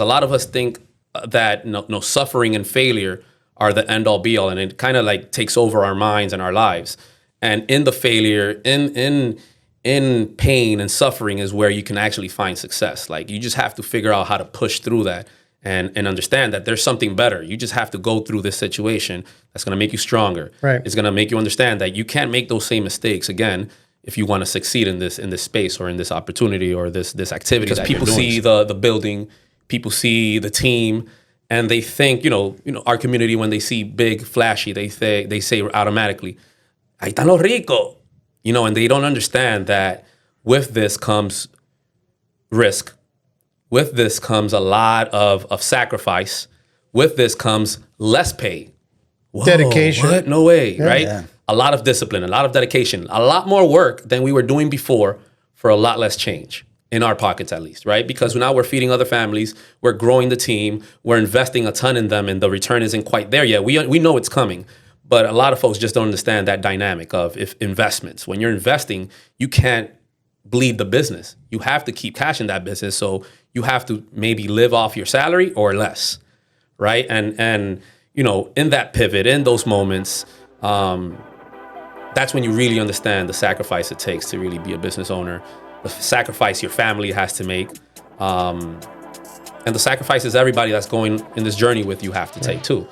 A lot of us think that no suffering and failure are the end all be all, and it kind of like takes over our minds and our lives. And in the failure, in pain and suffering is where you can actually find success. Like, you just have to figure out how to push through that and understand that there's something better. You just have to go through this situation that's going to make you stronger. Right. It's going to make you understand that you can't make those same mistakes again if you want to succeed in this space or in this opportunity or this activity. Because people see the building, people see the team, and they think, our community, when they see big, flashy, they say automatically, "Ahí están los ricos," and they don't understand that with this comes risk. With this comes a lot of sacrifice. With this comes less pay. Whoa, dedication. What? No way, right? Yeah. A lot of discipline, a lot of dedication, a lot more work than we were doing before for a lot less change, in our pockets at least, right? Because now we're feeding other families, we're growing the team, we're investing a ton in them, and the return isn't quite there yet. We know it's coming, but a lot of folks just don't understand that dynamic of investments. When you're investing, you can't bleed the business. You have to keep cash in that business, so you have to maybe live off your salary or less, right? And in that pivot, in those moments, that's when you really understand the sacrifice it takes to really be a business owner, the sacrifice your family has to make, and the sacrifices everybody that's going in this journey with you have to take too.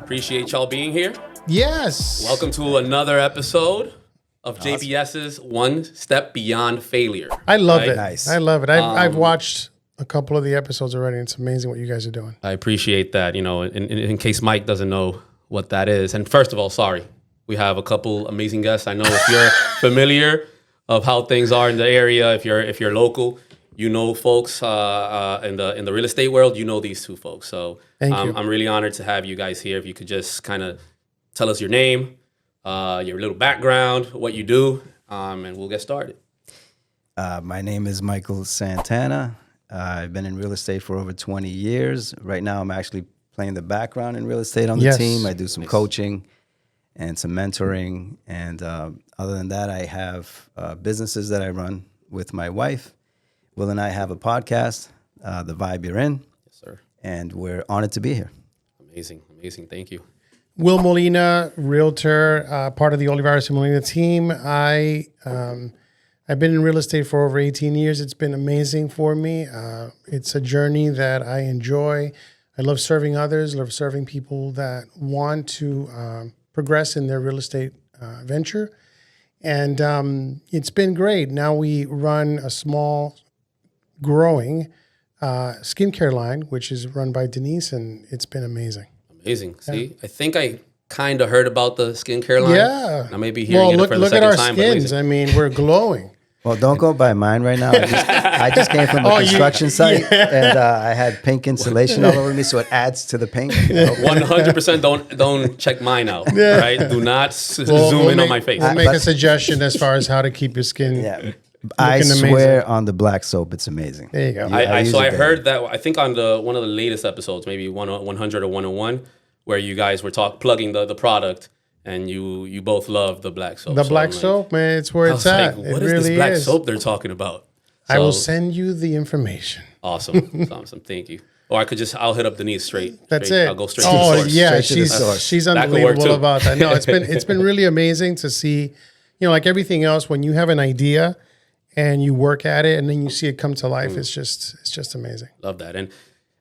Appreciate y'all being here. Yes. Welcome to another episode of JBS's One Step Beyond Failure. I love it. Nice. I love it. I've watched a couple of the episodes already. It's amazing what you guys are doing. I appreciate that, in case Mike doesn't know what that is. And first of all, sorry, we have a couple amazing guests. I know if you're familiar of how things are in the area, if you're local, folks in the real estate world, these two folks. So Thank you. I'm really honored to have you guys here. If you could just kind of tell us your name, your little background, what you do, and we'll get started. My name is Michael Santana. I've been in real estate for over 20 years. Right now, I'm actually playing the background in real estate on the Yes. team. I do some coaching and some mentoring. And other than that, I have businesses that I run with my wife. Will and I have a podcast, The Vibe You're In. Yes, sir. And we're honored to be here. Amazing. Thank you. Will Molina, realtor, part of the Olivares Molina team. I've been in real estate for over 18 years. It's been amazing for me. It's a journey that I enjoy. I love serving others, love serving people that want to progress in their real estate venture. And it's been great. Now we run a small, growing skincare line, which is run by Denise, and it's been amazing. Amazing. See, I think I kind of heard about the skincare line. Yeah. I may be hearing it for the look at second our time. skins. I mean, we're glowing. Well, don't go by mine right now. I just came from a construction site, and I had pink insulation all over me, so it adds to the paint. 100% don't check mine out. Right? Do not zoom in on my face. We'll make a suggestion as far as how to keep your skin. Yeah. I swear on the black soap, it's amazing. There you go. I heard that, I think on one of the latest episodes, maybe 100 or 101, where you guys were plugging the product, and you both love the black soap. The black soap, man, it's where it's at. What is this black soap they're talking about? I will send you the information. Awesome. Thank you. Or I'll hit up Denise straight. That's it. I'll go straight to the source. Yeah, Straight to the source. she's That could work unbelievable too. about that. No, it's been really amazing to see, like everything else, when you have an idea and you work at it and then you see it come to life, it's just amazing. Love that. And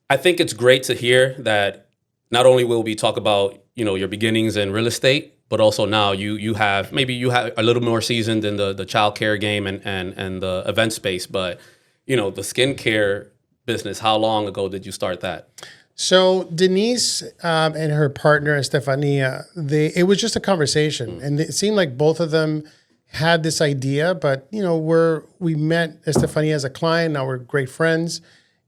I think it's great to hear that not only will we talk about, your beginnings in real estate, but also now you have a little more seasoned in the childcare game and the event space, but the skincare business, how long ago did you start that? So Denise and her partner Estefania, it was just a conversation, and it seemed like both of them had this idea, but we met Estefania as a client. Now we're great friends,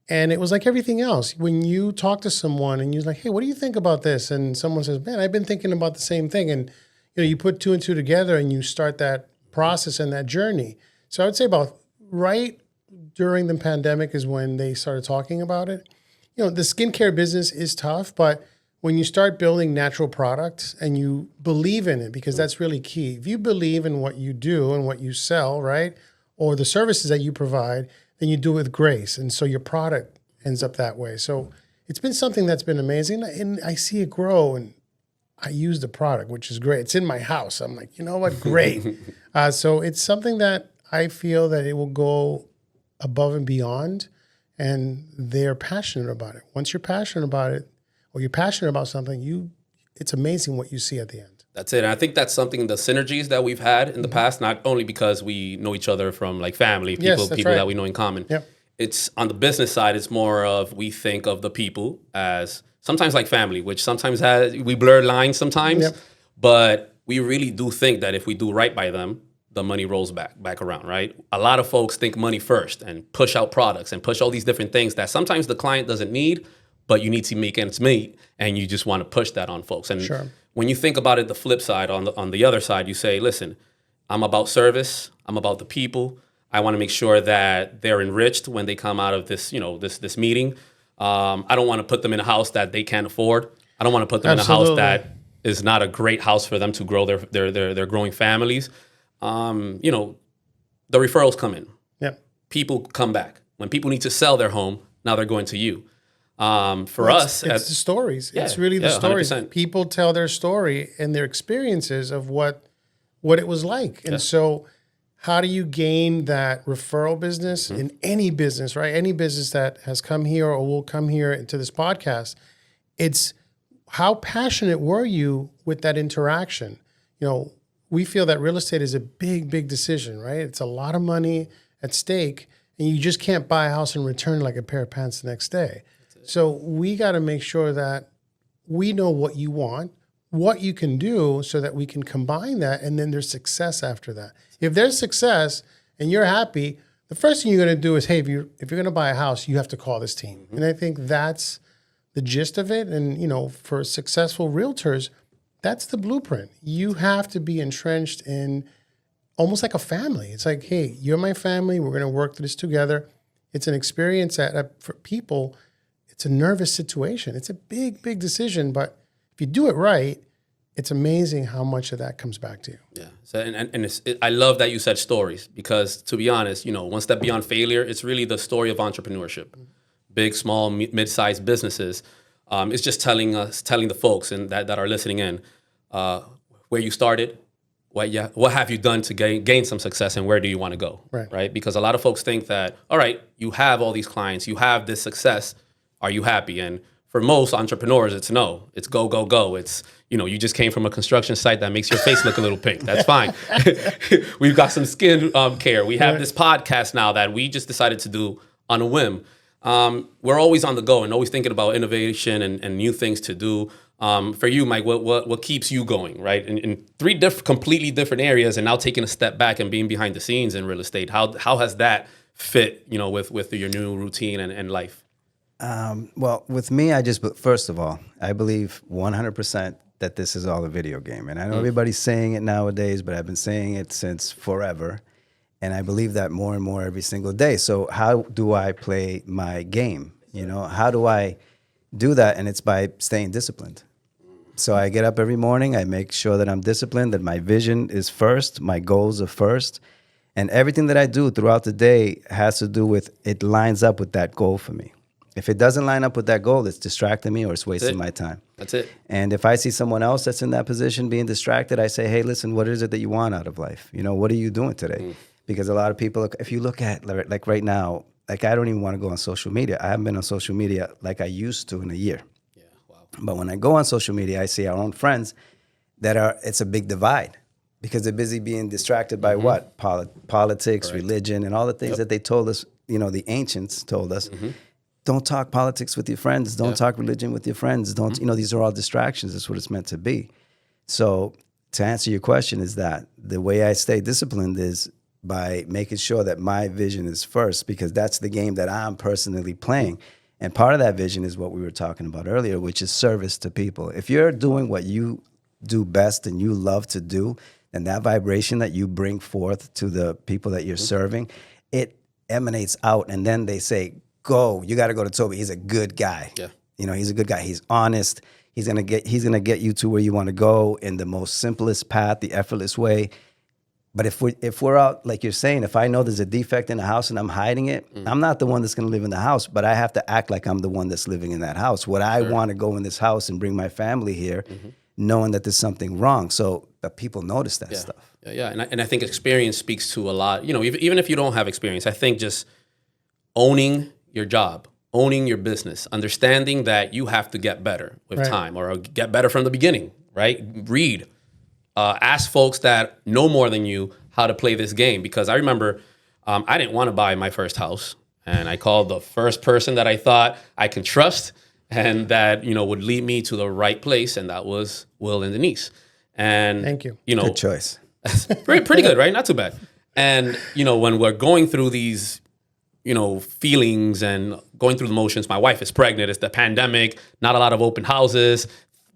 and it was like everything else. When you talk to someone and you're like, "Hey, what do you think about this?" and someone says, "Man, I've been thinking about the same thing," and you put two and two together and you start that process and that journey. So I would say about right during the pandemic is when they started talking about it. You know, the skincare business is tough, but when you start building natural products and you believe in it, because that's really key. If you believe in what you do and what you sell, right, or the services that you provide, then you do it with grace. And so your product ends up that way. So it's been something that's been amazing. And I see it grow, and I use the product, which is great. It's in my house. I'm like, you know what? Great. So it's something that I feel that it will go above and beyond, and they're passionate about it. Once you're passionate about it, or you're passionate about something, it's amazing what you see at the end. That's it. And I think that's something, the synergies that we've had in the past, not only because we know each other from like family, people Yes, that we know in common. Yep. It's on the business side, it's more of, we think of the people as sometimes like family, which sometimes we blur lines sometimes, Yep. but we really do think that if we do right by them, the money rolls back around, right? A lot of folks think money first and push out products and push all these different things that sometimes the client doesn't need, but you need to make ends meet, and you just want to push that on folks. And Sure. when you think about it, the flip side, on the other side, you say, listen, I'm about service, I'm about the people. I want to make sure that they're enriched when they come out of this, this meeting. I don't want to put them in a house that they can't afford. I don't want to put them Absolutely. in a house that is not a great house for them to grow their growing families. The referrals come in. Yep. People come back. When people need to sell their home, now they're going to you. For us, it's the stories. Yeah, It's really the yeah, stories. 100%. People tell their story and their experiences of what it was like. And so how do you gain that referral business in any business, right? Any business that has come here or will come here into this podcast, it's how passionate were you with that interaction? You know, we feel that real estate is a big, big decision, right? It's a lot of money at stake, and you just can't buy a house and return like a pair of pants the next day. So we got to make sure that we know what you want, what you can do, so that we can combine that, and then there's success after that. If there's success and you're happy, the first thing you're going to do is, hey, if you're going to buy a house, you have to call this team. And I think that's the gist of it. And, for successful realtors, that's the blueprint. You have to be entrenched in almost like a family. It's like, hey, you're my family. We're going to work through this together. It's an experience that for people, it's a nervous situation. It's a big, big decision. But if you do it right, it's amazing how much of that comes back to you. Yeah. So, I love that you said stories, because to be honest, one step beyond failure, it's really the story of entrepreneurship. Big, small, mid-sized businesses. It's just telling the folks and that are listening in where you started, what have you done to gain some success, and where do you want to go, right? Because a lot of folks think that, all right, you have all these clients, you have this success, are you happy? And for most entrepreneurs, it's no. It's go, go, go. It's, you just came from a construction site that makes your face look a little pink. That's fine. We've got some skin care. We have this podcast now that we just decided to do on a whim. We're always on the go and always thinking about innovation and new things to do. For you, Mike, what keeps you going, right? In three completely different areas, and now taking a step back and being behind the scenes in real estate. How has that fit, with your new routine and life? Well, with me, first of all, I believe 100% that this is all a video game. And I know everybody's saying it nowadays, but I've been saying it since forever. And I believe that more and more every single day. So how do I play my game? How do I do that? And it's by staying disciplined. So I get up every morning. I make sure that I'm disciplined, that my vision is first, my goals are first. And everything that I do throughout the day has to do with, it lines up with that goal for me. If it doesn't line up with that goal, it's distracting me or it's wasting my time. That's it. And if I see someone else that's in that position being distracted, I say, hey, listen, what is it that you want out of life? What are you doing today? Because a lot of people, if you look at, like right now, like I don't even want to go on social media. I haven't been on social media like I used to in a year. Yeah, wow. But when I go on social media, I see our own friends it's a big divide because they're busy being distracted by what? Politics, religion, and all the things that they told us, the ancients told us. Don't talk politics with your friends. Don't talk religion with your friends. Don't, these are all distractions. That's what it's meant to be. So to answer your question is that the way I stay disciplined is by making sure that my vision is first, because that's the game that I'm personally playing. And part of that vision is what we were talking about earlier, which is service to people. If you're doing what you do best and you love to do, and that vibration that you bring forth to the people that you're serving, it emanates out. And then they say, go, you got to go to Toby. He's a good guy. Yeah. You know, he's a good guy. He's honest. He's gonna get you to where you want to go in the most simplest path, the effortless way. But if we're out, like you're saying, if I know there's a defect in the house and I'm hiding it, I'm not the one that's going to live in the house, but I have to act like I'm the one that's living in that house. Would I want to go in this house and bring my family here, knowing that there's something wrong? So that people notice that stuff. Yeah. And I think experience speaks to a lot. You know, even if you don't have experience, I think just owning your job, owning your business, understanding that you have to get better with time, or get better from the beginning, right? Read. Ask folks that know more than you how to play this game. Because I remember I didn't want to buy my first house. And I called the first person that I thought I could trust and that, you know, would lead me to the right place. And that was Will and Denise. And, Thank you. You know, Good choice. pretty good, right? Not too bad. And, you know, when we're going through these, you know, feelings and going through the motions, my wife is pregnant. It's the pandemic, not a lot of open houses.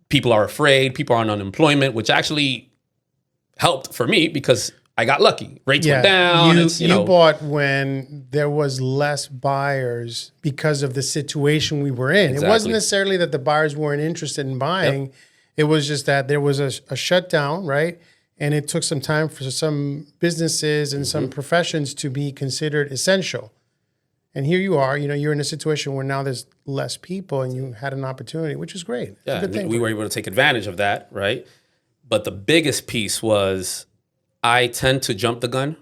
People are afraid. People are on unemployment, which actually helped for me because I got lucky. Rates went down. You bought when there was less buyers because of the situation we were in. Exactly. It wasn't necessarily that the buyers weren't interested in buying. Yep. It was just that there was a shutdown, right? And it took some time for some businesses and some professions to be considered essential. And here you are, you know, you're in a situation where now there's less people and you had an opportunity, which is great. It's yeah, a good thing. We were able to take advantage of that, right? But the biggest piece was I tend to jump the gun,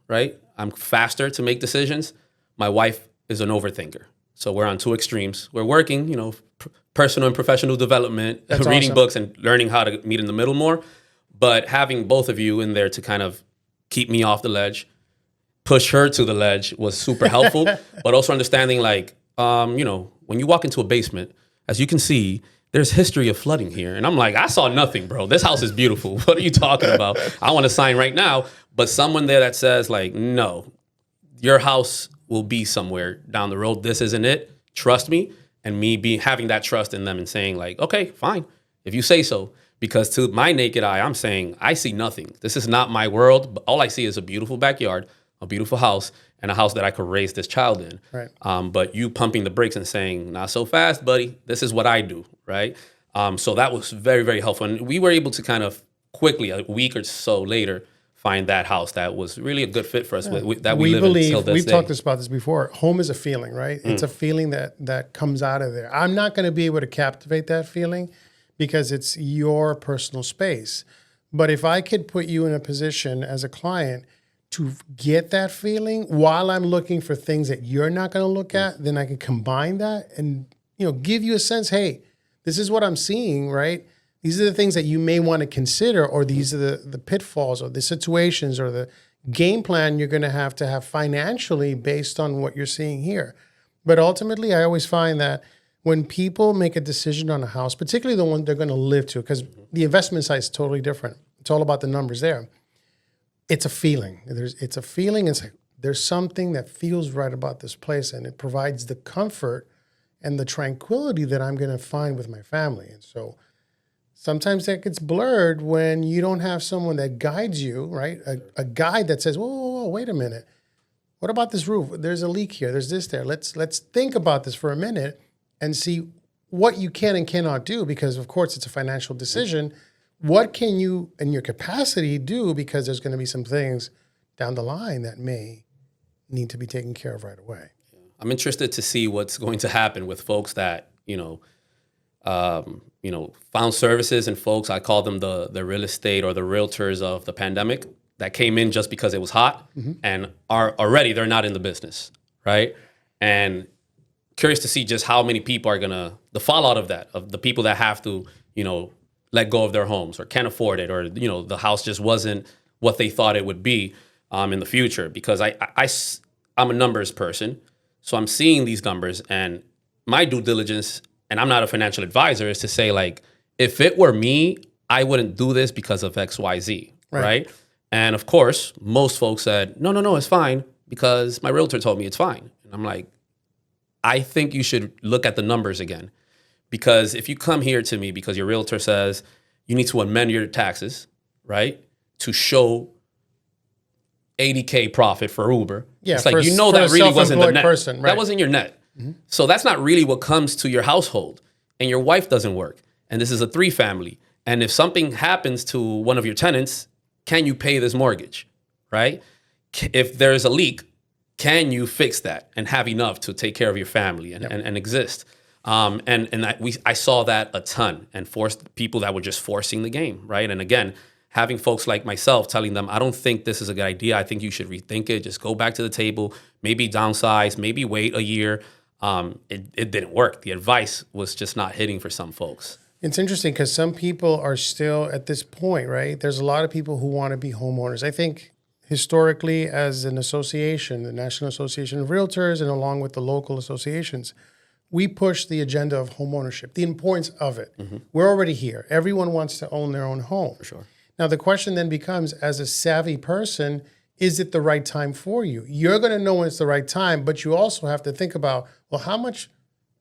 right? I'm faster to make decisions. My wife is an overthinker. So we're on two extremes. We're working, you know, personal and professional development, That's reading awesome. books and learning how to meet in the middle more. But having both of you in there to kind of keep me off the ledge, push her to the ledge was super helpful. But also understanding, like, you know, when you walk into a basement, as you can see, there's history of flooding here. And I'm like, I saw nothing, bro. This house is beautiful. What are you talking about? I want to sign right now. But someone there that says, like, no, your house will be somewhere down the road. This isn't it. Trust me. And me having that trust in them and saying, like, okay, fine, if you say so. Because to my naked eye, I'm saying, I see nothing. This is not my world. But all I see is a beautiful backyard, a beautiful house, and a house that I could raise this child in. Right. But you pumping the brakes and saying, not so fast, buddy. This is what I do, right? So that was very, very helpful. And we were able to kind of quickly, a week or so later, find that house that was really a good fit for us. That we live in till this we've day. talked about this before. Home is a feeling, right? It's a feeling that comes out of there. I'm not going to be able to captivate that feeling because it's your personal space. But if I could put you in a position as a client to get that feeling while I'm looking for things that you're not going to look at, then I can combine that and, you know, give you a sense, hey, this is what I'm seeing, right? These are the things that you may want to consider, or these are the pitfalls or the situations or the game plan you're going to have financially based on what you're seeing here. But ultimately, I always find that when people make a decision on a house, particularly the one they're going to live to, because the investment side is totally different. It's all about the numbers there. It's a feeling. It's a feeling. It's like there's something that feels right about this place, and it provides the comfort and the tranquility that I'm going to find with my family. And so sometimes that gets blurred when you don't have someone that guides you, right? A guide that says, whoa, wait a minute. What about this roof? There's a leak here. There's this there. Let's think about this for a minute and see what you can and cannot do, because of course it's a financial decision. What can you and your capacity do, because there's going to be some things down the line that may need to be taken care of right away. I'm interested to see what's going to happen with folks that, found services and folks, I call them the real estate or the realtors of the pandemic, that came in just because it was hot and are already, they're not in the business, right? And curious to see just how many people are the fallout of that, of the people that have to, let go of their homes or can't afford it, or, the house just wasn't what they thought it would be in the future. Because I'm a numbers person, so I'm seeing these numbers, and my due diligence, and I'm not a financial advisor, is to say, like, if it were me, I wouldn't do this because of X, Y, Z, right? And of course, most folks said, no, it's fine because my realtor told me it's fine. And I'm like, I think you should look at the numbers again. Because if you come here to me because your realtor says you need to amend your taxes, right? to show 80K profit for Uber. Yeah, it's like, for you know, for that a really wasn't the self-employed net. person, right. That wasn't your net. So that's not really what comes to your household. And your wife doesn't work. And this is a 3-family. And if something happens to one of your tenants, can you pay this mortgage, right? If there's a leak, can you fix that and have enough to take care of your family and exist? I saw that a ton, and forced people that were just forcing the game, right? And again, having folks like myself telling them, I don't think this is a good idea. I think you should rethink it. Just go back to the table, maybe downsize, maybe wait a year. It didn't work. The advice was just not hitting for some folks. It's interesting because some people are still at this point, right? There's a lot of people who want to be homeowners. I think historically, as an association, the National Association of Realtors, and along with the local associations, we push the agenda of homeownership, the importance of it. We're already here. Everyone wants to own their own home. For sure. Now, the question then becomes, as a savvy person, is it the right time for you? You're going to know when it's the right time, but you also have to think about, well, how much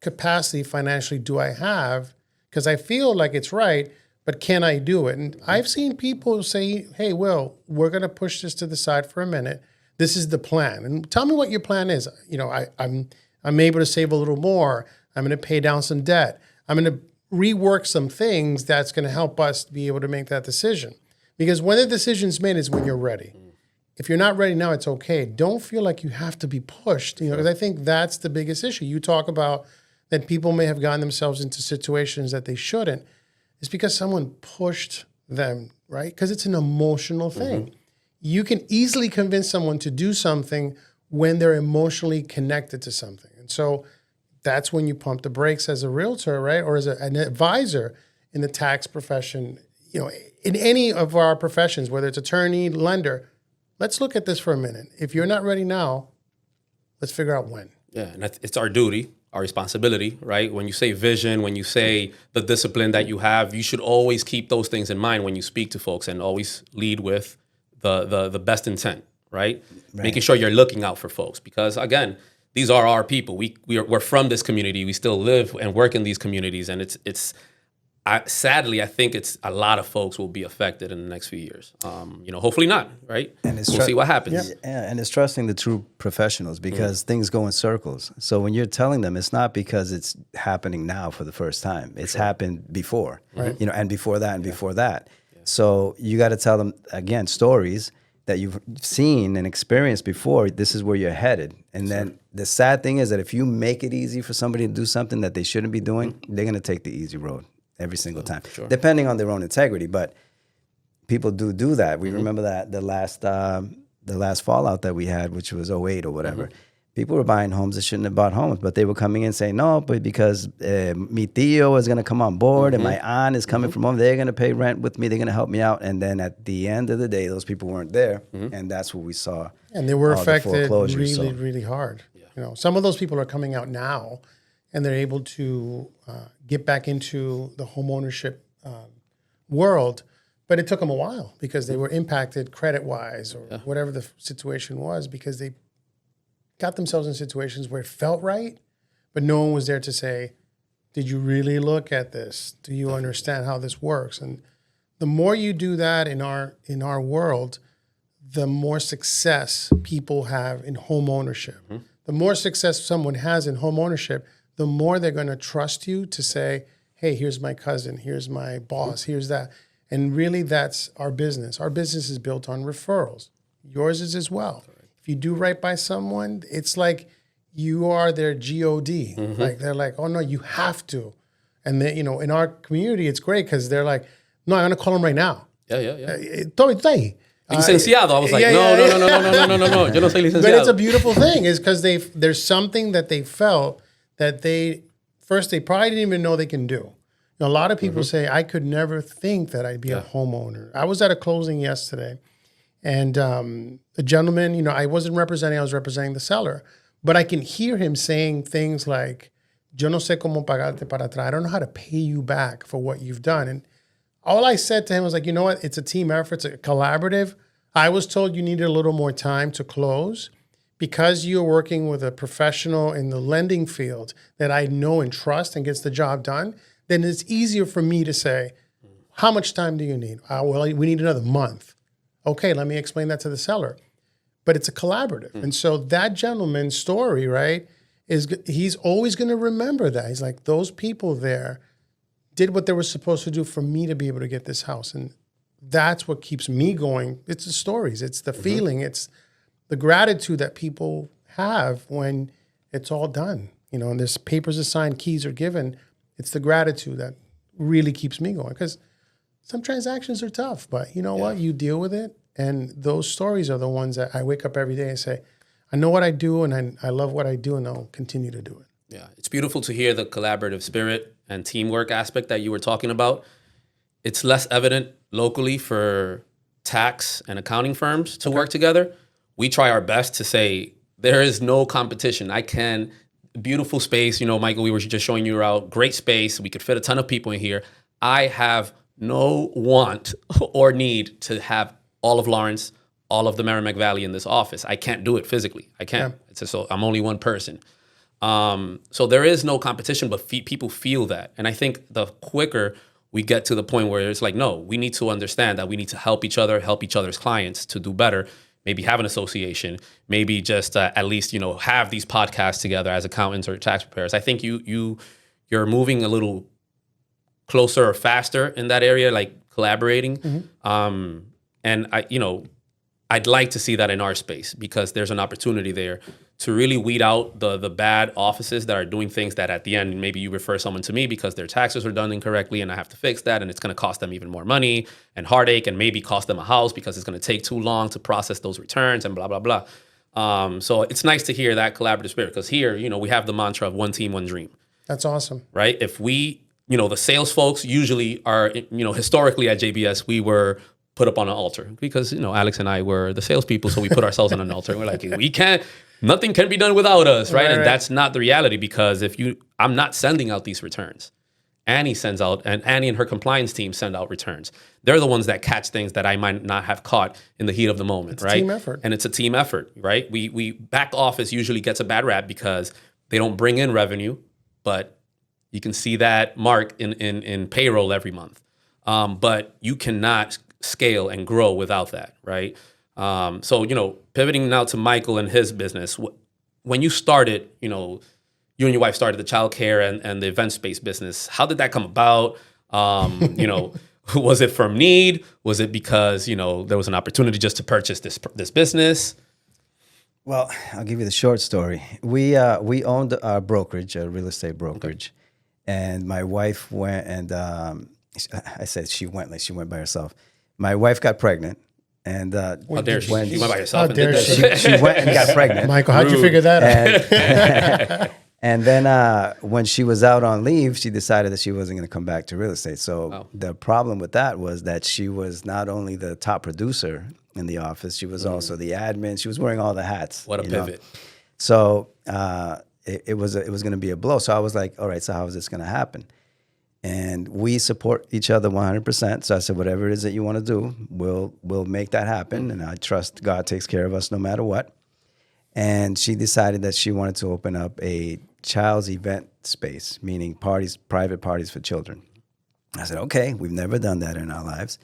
capacity financially do I have? Because I feel like it's right, but can I do it? And I've seen people say, hey, Will, we're going to push this to the side for a minute. This is the plan. And tell me what your plan is. You know, I'm able to save a little more. I'm going to pay down some debt. I'm going to rework some things that's going to help us be able to make that decision. Because when the decision's made is when you're ready. If you're not ready now, it's okay. Don't feel like you have to be pushed, you know, because I think that's the biggest issue. You talk about that people may have gotten themselves into situations that they shouldn't. It's because someone pushed them, right? Because it's an emotional thing. You can easily convince someone to do something when they're emotionally connected to something. And so that's when you pump the brakes as a realtor, right? Or as an advisor in the tax profession, you know, in any of our professions, whether it's attorney, lender. Let's look at this for a minute. If you're not ready now, let's figure out when. Yeah, and it's our duty, our responsibility, right? When you say vision, when you say the discipline that you have, you should always keep those things in mind when you speak to folks, and always lead with the best intent, right? Making sure you're looking out for folks, because again, these are our people. We're from this community. We still live and work in these communities, and sadly, I think it's a lot of folks will be affected in the next few years. You know, hopefully not, right? And we'll see what happens. Yeah, and it's trusting the true professionals, because things go in circles. So when you're telling them, it's not because it's happening now for the first time. It's happened before, you know, and before that, and before that. Yeah. So you got to tell them, again, stories that you've seen and experienced before. This is where you're headed. And then the sad thing is that if you make it easy for somebody to do something that they shouldn't be doing, they're going to take the easy road every single time, depending on their own integrity. But people do that. We remember that the last fallout that we had, which was '08 or whatever. People were buying homes that shouldn't have bought homes, but they were coming in saying, no, but because mi tío is going to come on board and my aunt is coming from home, they're going to pay rent with me, they're going to help me out. And then at the end of the day, those people weren't there. And that's what we saw. And they were affected really hard. Yeah. You know, some of those people are coming out now, and they're able to get back into the homeownership world. But it took them a while because they were impacted credit-wise or whatever the situation was, because they got themselves in situations where it felt right, but no one was there to say, did you really look at this? Do you understand how this works? And the more you do that in our world, the more success people have in home ownership. The more success someone has in home ownership, the more they're going to trust you to say, hey, here's my cousin, here's my boss, here's that. And really, that's our business. Our business is built on referrals. Yours is as well. If you do right by someone, it's like you are their GOD. Like they're like, oh no, you have to. And then, you know, in our community, it's great because they're like, no, I'm going to call him right now. Licenciado. I was like, no. Yo no soy licenciado. But it's a beautiful thing, is because there's something that they felt that they probably didn't even know they can do. You know, a lot of people say, I could never think that I'd be a homeowner. I was at a closing yesterday, and a gentleman, you know, I wasn't representing, I was representing the seller, but I can hear him saying things like, yo no sé cómo pagarte para atrás. I don't know how to pay you back for what you've done. And all I said to him was like, you know what? It's a team effort. It's a collaborative. I was told you needed a little more time to close. Because you're working with a professional in the lending field that I know and trust and gets the job done, then it's easier for me to say, how much time do you need? Well, we need another month. Okay, let me explain that to the seller. But it's a collaborative. And so that gentleman's story, right, he's always going to remember that. He's like, those people there did what they were supposed to do for me to be able to get this house. And that's what keeps me going. It's the stories. It's the feeling. It's the gratitude that people have when it's all done. You know, and there's papers are signed, keys are given. It's the gratitude that really keeps me going. Because some transactions are tough, but you know what? You deal with it. And those stories are the ones that I wake up every day and say, I know what I do and I love what I do and I'll continue to do it. Yeah, it's beautiful to hear the collaborative spirit and teamwork aspect that you were talking about. It's less evident locally for tax and accounting firms to work together. We try our best to say there is no competition. Beautiful space, Michael, we were just showing you around, great space. We could fit a ton of people in here. I have no want or need to have all of Lawrence, all of the Merrimack Valley in this office. I can't do it physically. I can't. So I'm only one person. So there is no competition, but people feel that. And I think the quicker we get to the point where it's like, no, we need to understand that we need to help each other's clients to do better. Maybe have an association, maybe just at least, have these podcasts together as accountants or tax preparers. I think you're moving a little closer or faster in that area, like collaborating. And I'd like to see that in our space because there's an opportunity there to really weed out the bad offices that are doing things that at the end, maybe you refer someone to me because their taxes are done incorrectly and I have to fix that and it's going to cost them even more money and heartache and maybe cost them a house because it's going to take too long to process those returns and blah, blah, blah. So it's nice to hear that collaborative spirit because here, we have the mantra of one team, one dream. That's awesome. Right? If we, the sales folks usually are, historically at JBS, we were put up on an altar because, Alex and I were the salespeople. So we put ourselves on an altar and we're like, nothing can be done without us. Right. And that's not the reality because I'm not sending out these returns. Annie sends out, and Annie and her compliance team send out returns. They're the ones that catch things that I might not have caught in the heat of the moment. It's right. a team effort. And it's a team effort. Right. We back office usually gets a bad rap because they don't bring in revenue, but you can see that mark in payroll every month. But you cannot scale and grow without that, right? So, pivoting now to Michael and his business, when you started, you and your wife started the childcare and the event space business, how did that come about? Was it from need? Was it because, there was an opportunity just to purchase this business? Well, I'll give you the short story. We owned a brokerage, a real estate brokerage, and my wife went and I said she went by herself. My wife got pregnant, and how dare she? She went by herself. How dare she? She went and got pregnant. Michael, how'd you figure that out? And then when she was out on leave, she decided that she wasn't going to come back to real estate. So the problem with that was that she was not only the top producer in the office, she was also the admin. She was wearing all the hats. What a pivot. So it was going to be a blow. So I was like, all right, so how is this going to happen? And we support each other 100%. So I said, whatever it is that you want to do, we'll make that happen. And I trust God takes care of us no matter what. And she decided that she wanted to open up a child's event space, meaning private parties for children. I said, okay, we've never done that in our lives.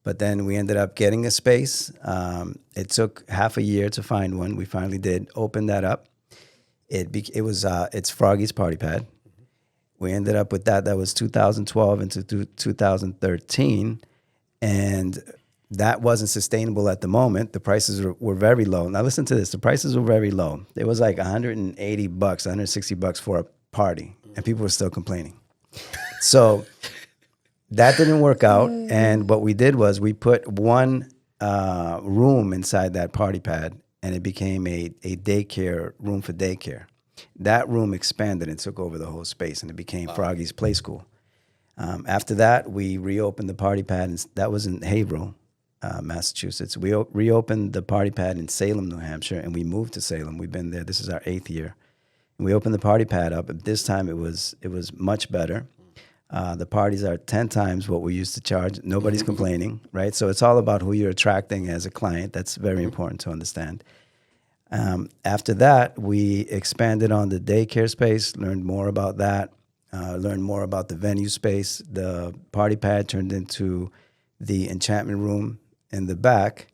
But then we ended up getting a space. It took half a year to find one. We finally did open that up. It's Froggy's Party Pad. We ended up with that. That was 2012 into 2013. And that wasn't sustainable at the moment. The prices were very low. Now listen to this. The prices were very low. It was like $180, $160 for a party. And people were still complaining. So that didn't work out. And what we did was we put one room inside that party pad, and it became a daycare room for daycare. That room expanded and took over the whole space, and it became Froggy's Play School. After that, we reopened the party pad, and that was in Haverhill, Massachusetts. We reopened the party pad in Salem, New Hampshire, and we moved to Salem. We've been there. This is our 8th year. And we opened the party pad up. This time, it was much better. The parties are 10 times what we used to charge. Nobody's complaining, right? So it's all about who you're attracting as a client. That's very important to understand. After that, we expanded on the daycare space, learned more about that, learned more about the venue space. The party pad turned into the enchantment room in the back,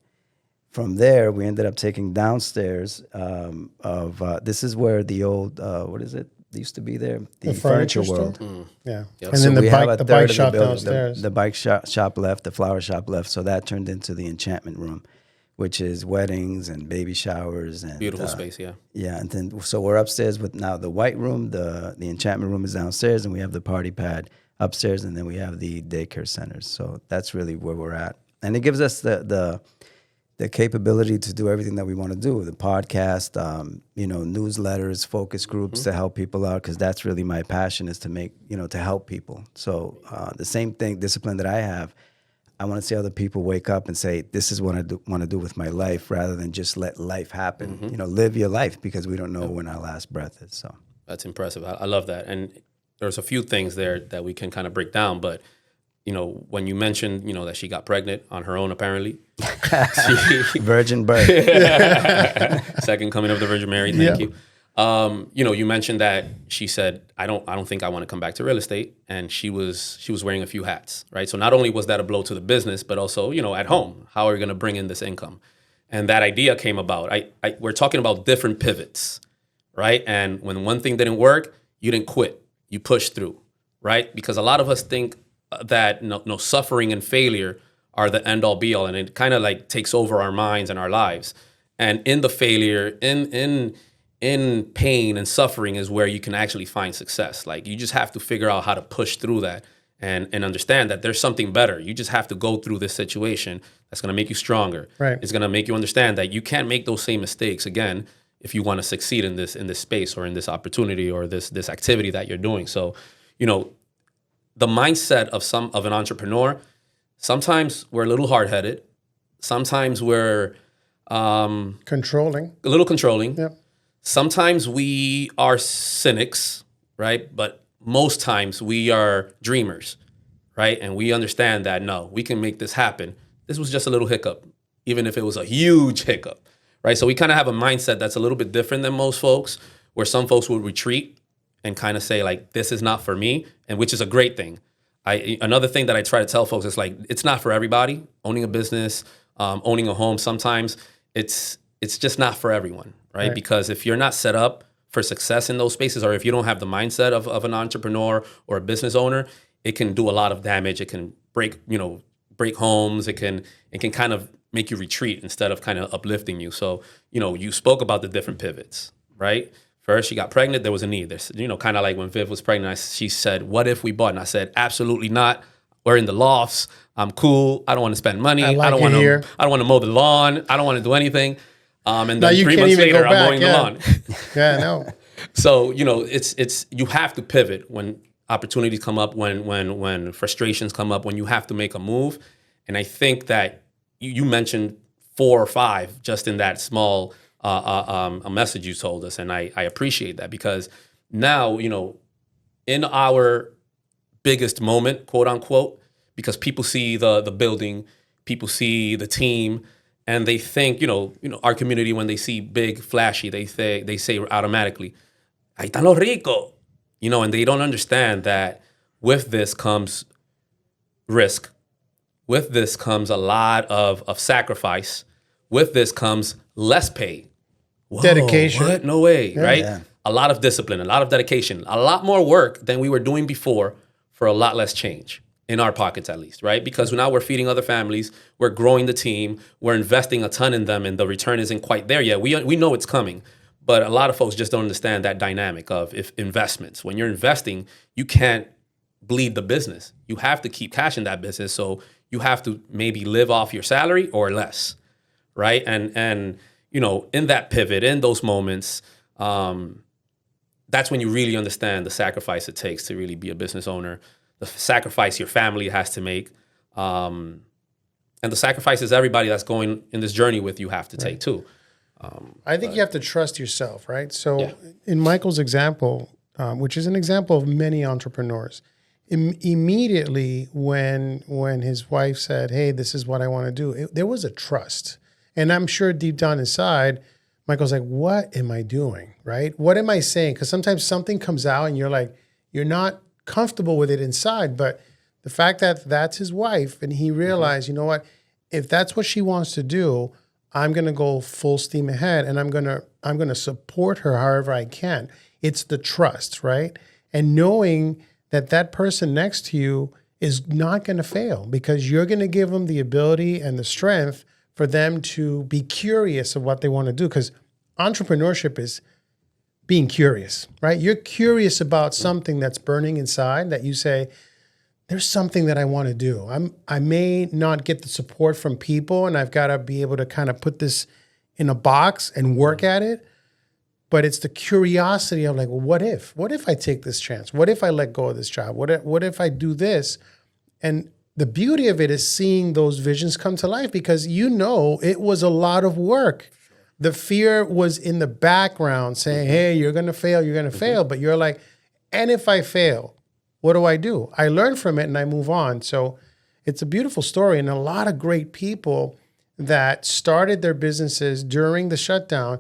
from there, we ended up taking downstairs this is where the old, what is it? It used to be there, the furniture store? world. Yeah. Yep. And So then the we have a bike third of shop the building, downstairs. the bike shop left, the flower shop left. So that turned into the enchantment room, which is weddings and baby showers and Beautiful space, yeah. Yeah, and then so we're upstairs with now the white room, the enchantment room is downstairs, and we have the party pad upstairs, and then we have the daycare centers. So that's really where we're at, and it gives us the capability to do everything that we want to do. The podcast, newsletters, focus groups to help people out, because that's really my passion, is to make, to help people. So the same thing, discipline that I have, I want to see other people wake up and say, this is what I want to do with my life, rather than just let life happen. Live your life, because we don't know when our last breath is. So that's impressive. I love that. And there's a few things there that we can kind of break down, but when you mentioned, that she got pregnant on her own, apparently. Virgin birth. Second coming of the Virgin Mary. Thank you. You mentioned that she said, I don't think I want to come back to real estate. And she was wearing a few hats, right? So not only was that a blow to the business, but also, at home, how are we going to bring in this income? And that idea came about. We're talking about different pivots, right? And when one thing didn't work, you didn't quit. You pushed through, right? Because a lot of us think that no suffering and failure are the end all be all, and it kind of like takes over our minds and our lives. And in the failure, in pain and suffering is where you can actually find success. Like, you just have to figure out how to push through that and understand that there's something better. You just have to go through this situation that's going to make you stronger. Right. It's going to make you understand that you can't make those same mistakes again if you want to succeed in this space or in this opportunity or this activity that you're doing. So, the mindset of an entrepreneur, sometimes we're a little hard-headed. Sometimes we're controlling. a little controlling. Yep. Sometimes we are cynics, right? But most times we are dreamers, right? And we understand that, no, we can make this happen. This was just a little hiccup, even if it was a huge hiccup, right? So we kind of have a mindset that's a little bit different than most folks, where some folks will retreat and kind of say, like, this is not for me, and which is a great thing. Another thing that I try to tell folks is, like, it's not for everybody. Owning a business, owning a home, sometimes it's just not for everyone, right? Because if you're not set up for success in those spaces, or if you don't have the mindset of an entrepreneur or a business owner, it can do a lot of damage. It can break homes. It can kind of make you retreat instead of kind of uplifting you. So, you spoke about the different pivots, right? First, she got pregnant. There was a need. There's, kind of like when Viv was pregnant, she said, what if we bought? And I said, absolutely not. We're in the lofts. I'm cool. I don't want to spend money. I don't want to mow the lawn. I don't want to do anything. And then 3 months later, I'm mowing the lawn. Yeah, I know. So, it's you have to pivot when opportunities come up, when frustrations come up, when you have to make a move. And I think that you mentioned 4 or 5 just in that small a message you told us, and I appreciate that, because now, in our biggest moment, quote unquote, because people see the building, people see the team, and they think, our community, when they see big, flashy, they say automatically, "Ahí están los ricos," and they don't understand that with this comes risk, with this comes a lot of sacrifice, with this comes less pay. Whoa, Dedication. What? No way, right? Yeah. A lot of discipline, a lot of dedication, a lot more work than we were doing before for a lot less change, in our pockets at least, right? Because now we're feeding other families, we're growing the team, we're investing a ton in them, and the return isn't quite there yet. We know it's coming, but a lot of folks just don't understand that dynamic of investments. When you're investing, you can't bleed the business. You have to keep cash in that business, so you have to maybe live off your salary or less, right? And in that pivot, in those moments, that's when you really understand the sacrifice it takes to really be a business owner, the sacrifice your family has to make, and the sacrifices everybody that's going in this journey with you have to take too. I think you have to trust yourself, right? So in Michael's example, which is an example of many entrepreneurs, immediately when his wife said, "Hey, this is what I want to do," there was a trust. And I'm sure deep down inside, Michael's like, what am I doing, right? What am I saying? Because sometimes something comes out and you're not comfortable with it inside. But the fact that that's his wife and he realized, you know what, if that's what she wants to do, I'm going to go full steam ahead, and I'm going to support her however I can. It's the trust, right? And knowing that that person next to you is not going to fail because you're going to give them the ability and the strength for them to be curious of what they want to do. Because entrepreneurship is being curious, right? You're curious about something that's burning inside that you say, there's something that I want to do. I may not get the support from people, and I've got to be able to kind of put this in a box and work at it. But it's the curiosity of like, well, what if? What if I take this chance? What if I let go of this job? What if I do this? And the beauty of it is seeing those visions come to life because it was a lot of work. The fear was in the background saying, hey, you're going to fail, you're going to fail. But you're like, and if I fail, what do? I learn from it and I move on. So it's a beautiful story. And a lot of great people that started their businesses during the shutdown,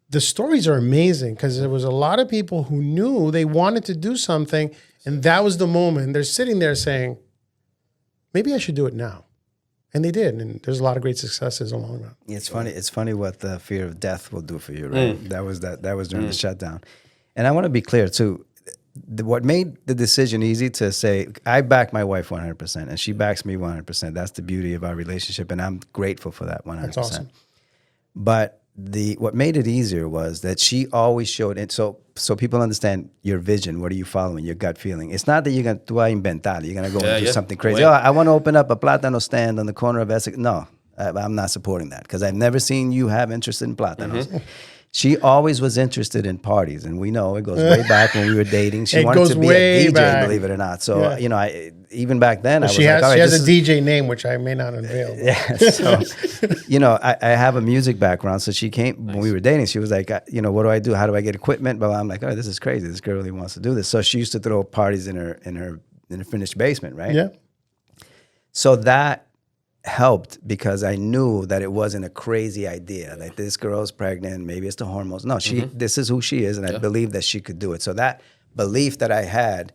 the stories are amazing because there was a lot of people who knew they wanted to do something. And that was the moment. They're sitting there saying, maybe I should do it now. And they did. And there's a lot of great successes along the way. It's funny. It's funny what the fear of death will do for you, right? That was during the shutdown. And I want to be clear too. What made the decision easy to say, I back my wife 100% and she backs me 100%. That's the beauty of our relationship. And I'm grateful for that 100%. That's awesome. But what made it easier was that she always showed it. So people understand your vision. What are you following? Your gut feeling. It's not that you're going to inventar. You're going to go and do something crazy. Wait. Oh, I want to open up a plátano stand on the corner of Essex. No, I'm not supporting that because I've never seen you have interest in plátanos. She always was interested in parties, and we know it goes way back when we were dating. She wanted to be a DJ, believe it or not. So, even back then, she has a DJ name, which I may not unveil. Yeah. So, I have a music background. So she came when we were dating. She was like, what do I do? How do I get equipment? But I'm like, oh, this is crazy. This girl really wants to do this. So she used to throw parties in her finished basement, right? Yeah. So that helped because I knew that it wasn't a crazy idea. Like this girl's pregnant, maybe it's the hormones. No, this is who she is, and I believed that she could do it. So that belief that I had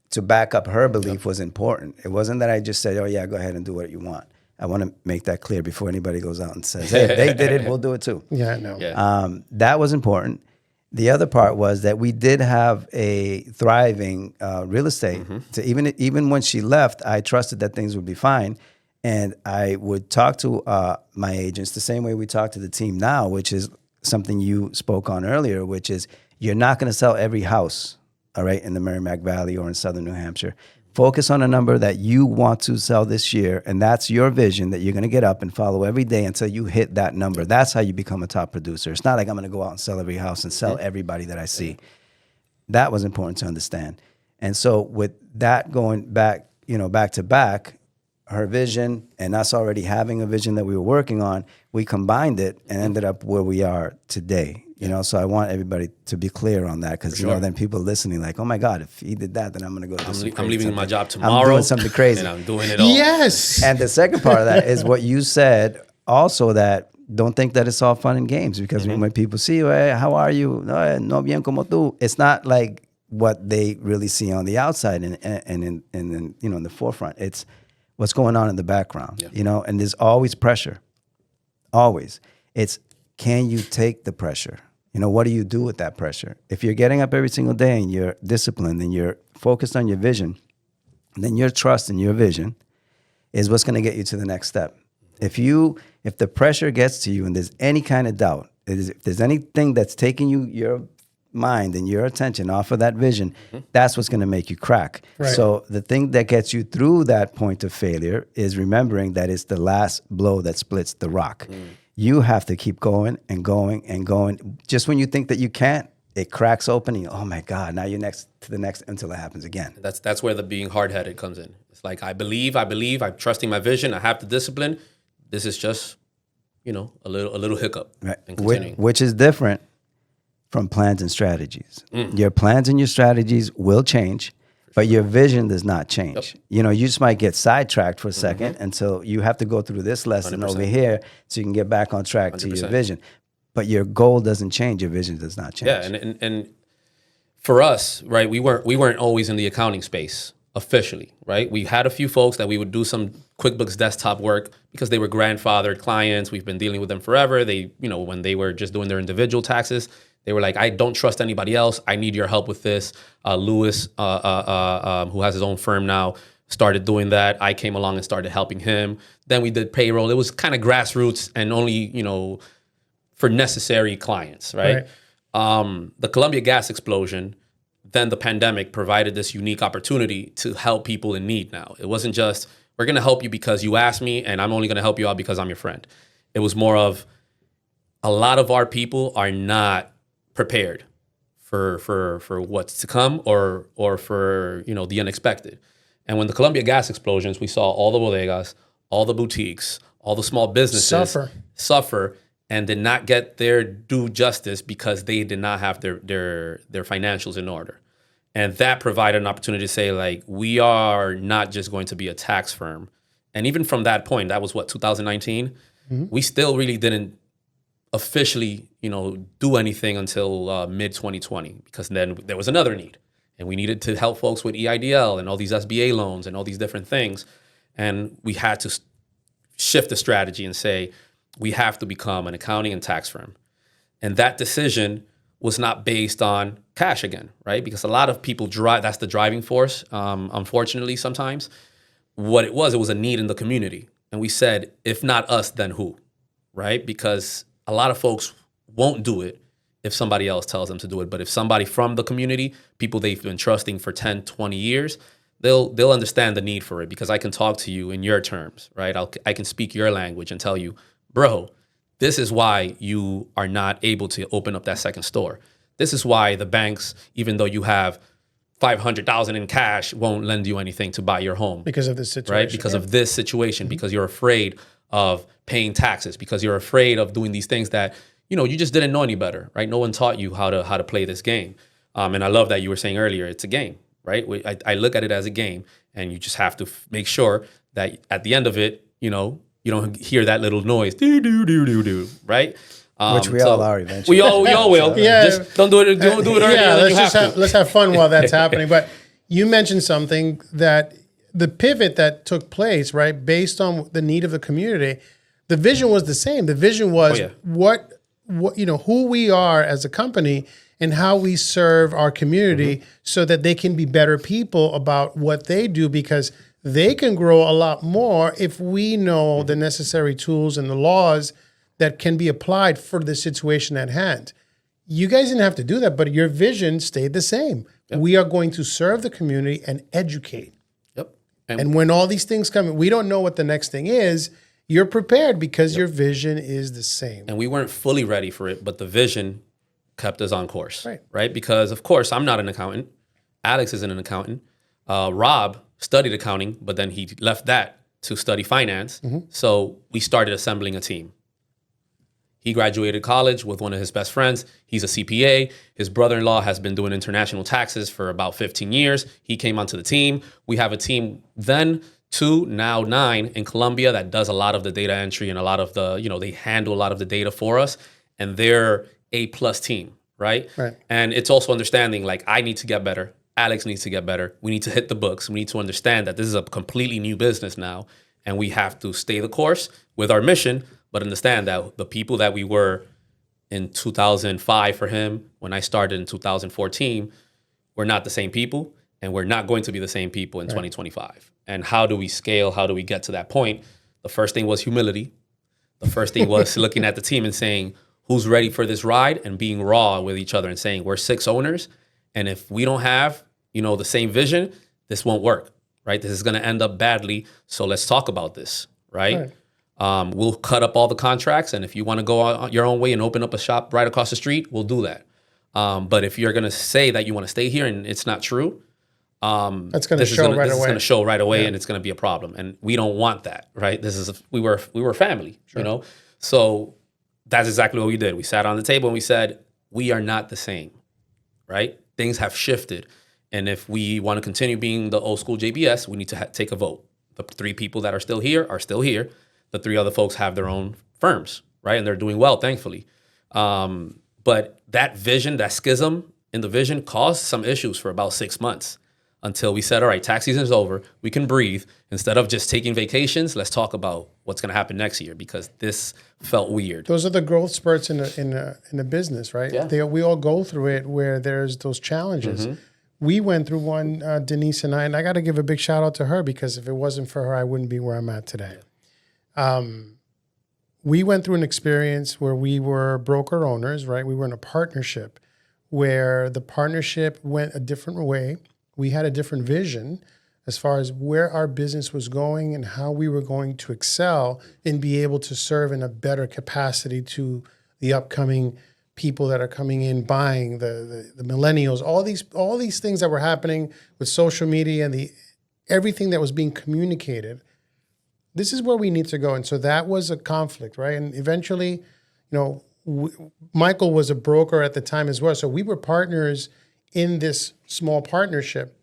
to back up her belief was important. It wasn't that I just said, oh yeah, go ahead and do what you want. I want to make that clear before anybody goes out and says, hey, they did it, we'll do it too. Yeah, I know. Yeah. That was important. The other part was that we did have a thriving real estate. So even when she left, I trusted that things would be fine. And I would talk to my agents the same way we talk to the team now, which is something you spoke on earlier, which is you're not going to sell every house, all right, in the Merrimack Valley or in southern New Hampshire. Focus on a number that you want to sell this year, and that's your vision that you're going to get up and follow every day until you hit that number. That's how you become a top producer. It's not like I'm going to go out and sell every house and sell everybody that I see. That was important to understand. And so with that going back, back to back, her vision and us already having a vision that we were working on, we combined it and ended up where we are today. So I want everybody to be clear on that because, then people listening like, oh my God, if he did that, then I'm going to go do something. I'm leaving my job tomorrow. I'm doing something crazy. And I'm doing it all. Yes. And the second part of that is what you said also, that don't think that it's all fun and games because when people see you, hey, how are you? No bien como tú. It's not like what they really see on the outside and in the forefront. It's what's going on in the background, and there's always pressure. Always. It's, can you take the pressure? What do you do with that pressure? If you're getting up every single day and you're disciplined and you're focused on your vision, then your trust in your vision is what's going to get you to the next step. If the pressure gets to you and there's any kind of doubt, if there's anything that's taking your mind and your attention off of that vision, that's what's going to make you crack. Right. So the thing that gets you through that point of failure is remembering that it's the last blow that splits the rock. You have to keep going and going and going. Just when you think that you can't, it cracks open and oh my God, now you're next to the next until it happens again. That's where the being hard-headed comes in. It's like, I believe, I'm trusting my vision, I have the discipline. This is just, a little hiccup. Right. And continuing. Which is different from plans and strategies. Your plans and your strategies will change, but your vision does not change. Yep. You just might get sidetracked for a second until you have to go through this lesson 100%. Over here so you can get back on track 100%. To your vision. But your goal doesn't change, your vision does not change. Yeah, and for us, right, we weren't always in the accounting space officially, right? We had a few folks that we would do some QuickBooks Desktop work because they were grandfathered clients. We've been dealing with them forever. They, when they were just doing their individual taxes, they were like, I don't trust anybody else. I need your help with this. Lewis, who has his own firm now, started doing that. I came along and started helping him. Then we did payroll. It was kind of grassroots and only, for necessary clients, right? The Columbia gas explosion, then the pandemic provided this unique opportunity to help people in need now. It wasn't just, we're going to help you because you asked me, and I'm only going to help you out because I'm your friend. It was more of, a lot of our people are not prepared for what's to come or for, the unexpected. And when the Columbia gas explosions, we saw all the bodegas, all the boutiques, all the small businesses suffer and did not get their due justice because they did not have their financials in order. And that provided an opportunity to say, like, we are not just going to be a tax firm. And even from that point, that was 2019, we still really didn't officially, do anything until mid 2020, because then there was another need. And we needed to help folks with EIDL and all these SBA loans and all these different things. And we had to shift the strategy and say, we have to become an accounting and tax firm. And that decision was not based on cash again, right? Because a lot of people drive, that's the driving force, unfortunately, sometimes. What it was a need in the community. And we said, if not us, then who, right? Because a lot of folks won't do it if somebody else tells them to do it. But if somebody from the community, people they've been trusting for 10, 20 years, they'll understand the need for it, because I can talk to you in your terms, right? I can speak your language and tell you, bro, this is why you are not able to open up that second store. This is why the banks, even though you have $500,000 in cash, won't lend you anything to buy your home. Because of this situation. Right? Because of this situation, because you're afraid of paying taxes, because you're afraid of doing these things that, you just didn't know any better, right? No one taught you how to play this game. And I love that you were saying earlier, it's a game, right? I look at it as a game, and you just have to make sure that at the end of it, you don't hear that little noise, do, right? Which we all are eventually. We all will. Yeah. Just don't do it. Don't do it earlier than you have to. Let's have fun while that's happening. But you mentioned something, that the pivot that took place, right, based on the need of the community, the vision was the same. The vision was what who we are as a company and how we serve our community, so that they can be better people about what they do, because they can grow a lot more if we know the necessary tools and the laws that can be applied for the situation at hand. You guys didn't have to do that, but your vision stayed the same. Yep. We are going to serve the community and educate. Yep. And when all these things come, we don't know what the next thing is. You're prepared because your vision is the same. And we weren't fully ready for it, but the vision kept us on course, right? Because, of course, I'm not an accountant. Alex isn't an accountant. Rob studied accounting, but then he left that to study finance. So we started assembling a team. He graduated college with one of his best friends. He's a CPA. His brother-in-law has been doing international taxes for about 15 years. He came onto the team. We have a team then, 2, now 9 in Colombia that does a lot of the data entry and a lot of the, they handle a lot of the data for us. And they're A+ team, right? And it's also understanding, like, I need to get better. Alex needs to get better. We need to hit the books. We need to understand that this is a completely new business now, and we have to stay the course with our mission, but understand that the people that we were in 2005 for him, when I started in 2014, we're not the same people, and we're not going to be the same people in 2025. And how do we scale? How do we get to that point? The first thing was humility. The first thing was looking at the team and saying, who's ready for this ride, and being raw with each other and saying, we're 6 owners, and if we don't have, the same vision, this won't work, right? This is going to end up badly. So let's talk about this, right? We'll cut up all the contracts, and if you want to go on your own way and open up a shop right across the street, we'll do that. But if you're going to say that you want to stay here and it's not true, that's going to show right away. This is going to show right away, and it's going to be a problem. And we don't want that, right? We were family, So that's exactly what we did. We sat on the table and we said, we are not the same, right? Things have shifted. And if we want to continue being the old school JBS, we need to take a vote. The 3 people that are still here are still here. The 3 other folks have their own firms, right? And they're doing well, thankfully. But that vision, that schism in the vision caused some issues for about 6 months. until we said, all right, tax season is over. We can breathe. Instead of just taking vacations, let's talk about what's going to happen next year, because this felt weird. Those are the growth spurts in a business, right? Yeah. We all go through it where there's those challenges. We went through one, Denise and I got to give a big shout out to her, because if it wasn't for her, I wouldn't be where I'm at today. We went through an experience where we were broker owners, right? We were in a partnership where the partnership went a different way. We had a different vision as far as where our business was going and how we were going to excel and be able to serve in a better capacity to the upcoming people that are coming in, buying, the millennials, all these things that were happening with social media and everything that was being communicated. This is where we need to go. And so that was a conflict, right? And eventually, Michael was a broker at the time as well. So we were partners in this small partnership,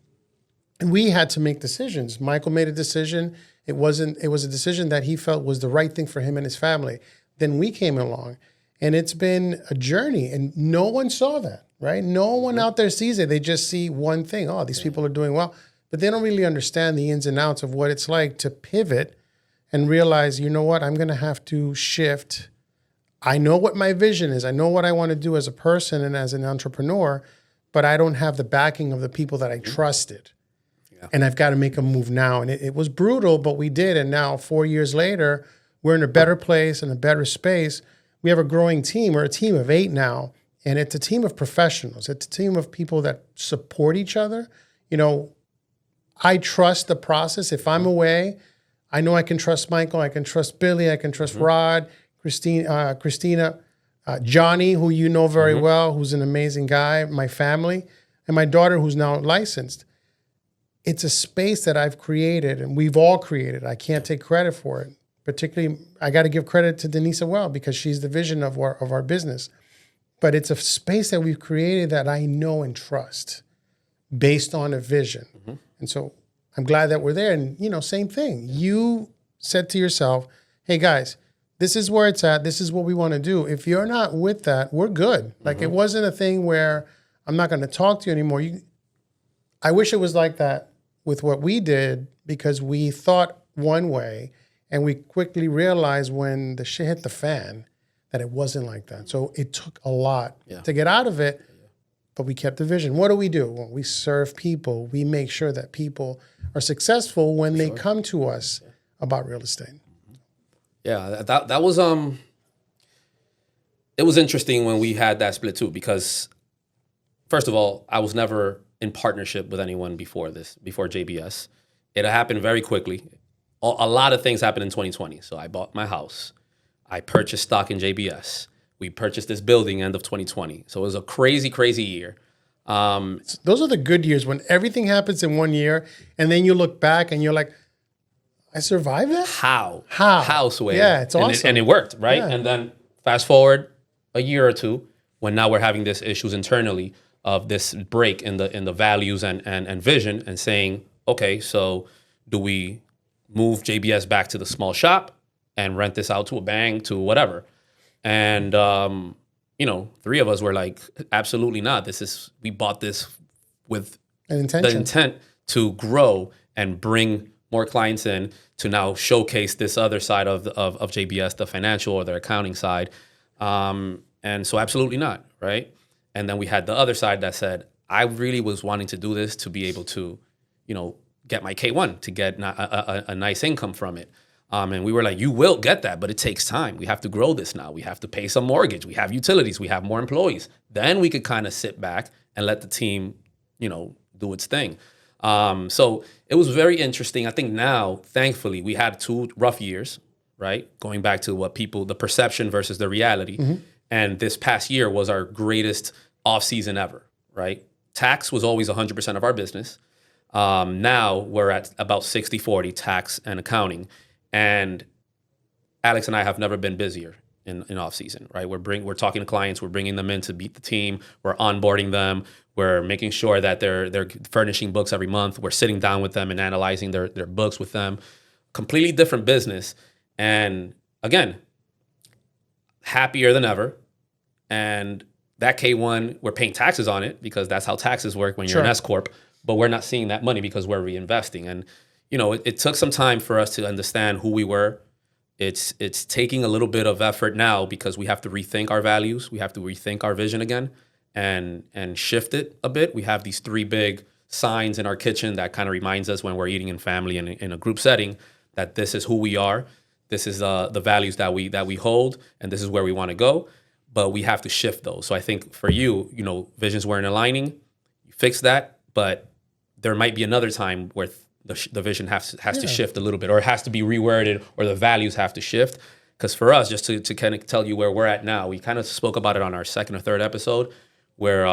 and we had to make decisions. Michael made a decision. It was a decision that he felt was the right thing for him and his family. Then we came along, and it's been a journey, and no one saw that, right? No one out there sees it. They just see one thing. Oh, these people are doing well, but they don't really understand the ins and outs of what it's like to pivot and realize, you know what, I'm going to have to shift. I know what my vision is. I know what I want to do as a person and as an entrepreneur, but I don't have the backing of the people that I trusted. Yeah. And I've got to make a move now. And it was brutal, but we did. And now 4 years later, we're in a better place and a better space. We have a growing team. We're a team of 8 now. And it's a team of professionals. It's a team of people that support each other. I trust the process. If I'm away, I know I can trust Michael. I can trust Billy. I can trust Rod, Christina, Johnny, who you know very well, who's an amazing guy, my family, and my daughter, who's now licensed. It's a space that I've created, and we've all created. I can't take credit for it. Particularly, I got to give credit to Denise as well, because she's the vision of our business. But it's a space that we've created that I know and trust based on a vision. And so I'm glad that we're there. And, same thing. You said to yourself, hey, guys, this is where it's at. This is what we want to do. If you're not with that, we're good. Like, it wasn't a thing where I'm not going to talk to you anymore. I wish it was like that with what we did, because we thought one way and we quickly realized when the shit hit the fan that it wasn't like that. So it took a lot to get out of it. But we kept the vision. What do? Well, we serve people. We make sure that people are successful when they come to us about real estate. Yeah, that was it was interesting when we had that split too, because first of all, I was never in partnership with anyone before JBS. It happened very quickly. A lot of things happened in 2020. So I bought my house. I purchased stock in JBS. We purchased this building end of 2020. So it was a crazy, crazy year. Those are the good years, when everything happens in 1 year and then you look back and you're like, I survived that? How, Sway? Yeah, it's awesome. And it worked, right? Yeah. And then fast forward a year or two, when now we're having this issues internally of this break in the values and vision, and saying, okay, so do we move JBS back to the small shop and rent this out to a bank, to whatever? And, 3 of us were like, absolutely not. We bought this with the intent to grow and bring more clients in, to now showcase this other side of JBS, the financial or the accounting side. And so absolutely not, right? And then we had the other side that said, I really was wanting to do this to be able to, get my K1, to get a nice income from it. And we were like, you will get that, but it takes time. We have to grow this now. We have to pay some mortgage. We have utilities. We have more employees. Then we could kind of sit back and let the team, do its thing. So it was very interesting. I think now, thankfully, we had 2 rough years, right? Going back to the perception versus the reality. And this past year was our greatest off season ever, right? Tax was always 100% of our business. Now we're at about 60-40 tax and accounting. And Alex and I have never been busier in off season, right? We're talking to clients, we're bringing them in to beat the team, we're onboarding them, we're making sure that they're furnishing books every month, we're sitting down with them and analyzing their books with them. Completely different business. And again, happier than ever. And that K1, we're paying taxes on it, because that's how taxes work when you're an S corp, but we're not seeing that money because we're reinvesting. And, it took some time for us to understand who we were. It's taking a little bit of effort now because we have to rethink our values. We have to rethink our vision again and shift it a bit. We have these 3 big signs in our kitchen that kind of reminds us when we're eating in family and in a group setting that this is who we are. This is the values that we hold, and this is where we want to go. But we have to shift those. So I think for you, visions weren't aligning. You fix that, but there might be another time where the vision has to shift a little bit, or it has to be reworded, or the values have to shift. Because for us, just to kind of tell you where we're at now, we kind of spoke about it on our 2nd or 3rd episode, where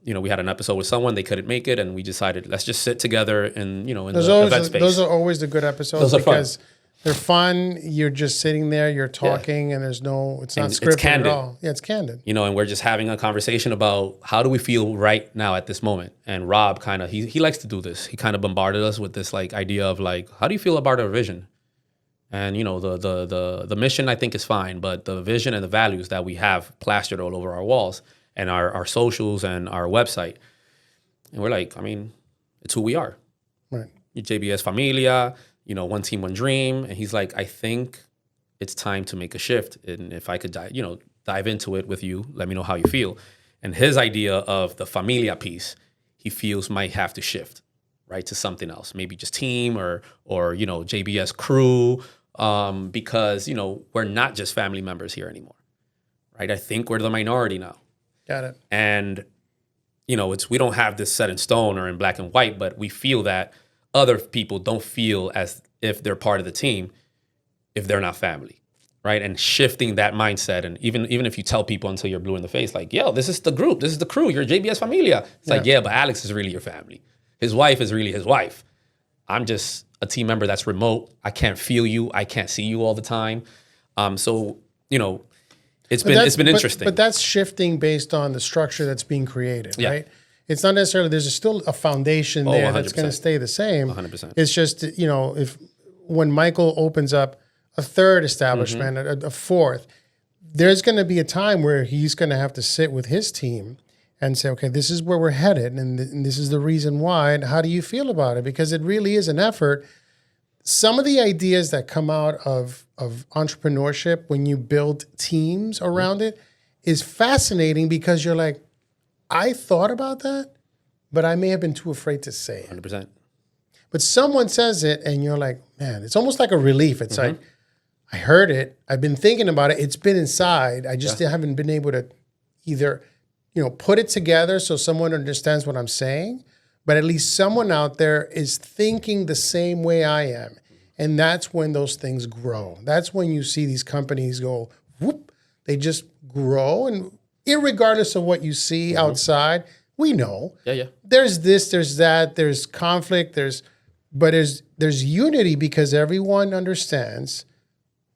we had an episode with someone, they couldn't make it, and we decided let's just sit together in the event space. Those are always the good episodes because they're fun. You're just sitting there, you're talking, and it's not scripted at all. Yeah, it's candid. And we're just having a conversation about how do we feel right now at this moment. And Rob kind of he likes to do this. He kind of bombarded us with this idea of how do you feel about our vision? And the mission I think is fine, but the vision and the values that we have plastered all over our walls and our socials and our website. And we're like, it's who we are. Right. JBS Familia, one team, one dream. And he's like, I think it's time to make a shift. And if I could dive into it with you, let me know how you feel. And his idea of the Familia piece, he feels might have to shift, right, to something else. Maybe just team or JBS crew, because, we're not just family members here anymore, right? I think we're the minority now. Got it. And, we don't have this set in stone or in black and white, but we feel that other people don't feel as if they're part of the team if they're not family, right? And shifting that mindset. And even if you tell people until you're blue in the face, yo, this is the group, this is the crew, you're JBS Familia. It's but Alex is really your family. His wife is really his wife. I'm just a team member that's remote. I can't feel you. I can't see you all the time. It's been interesting. But that's shifting based on the structure that's being created, right? It's not necessarily, there's still a foundation there 100%. That's going to stay the same. 100%. It's just, if when Michael opens up a 3rd establishment, a 4th, there's going to be a time where he's going to have to sit with his team and say, okay, this is where we're headed, and this is the reason why, and how do you feel about it? Because it really is an effort. Some of the ideas that come out of entrepreneurship when you build teams around it is fascinating because you're like, I thought about that, but I may have been too afraid to say it. 100%. But someone says it, and you're like, man, it's almost like a relief. It's like, I heard it. I've been thinking about it. It's been inside. I just haven't been able to either, put it together so someone understands what I'm saying, but at least someone out there is thinking the same way I am. And that's when those things grow. That's when you see these companies go, whoop, they just grow. And irregardless of what you see outside, we know. There's this, there's that, there's conflict, there's unity because everyone understands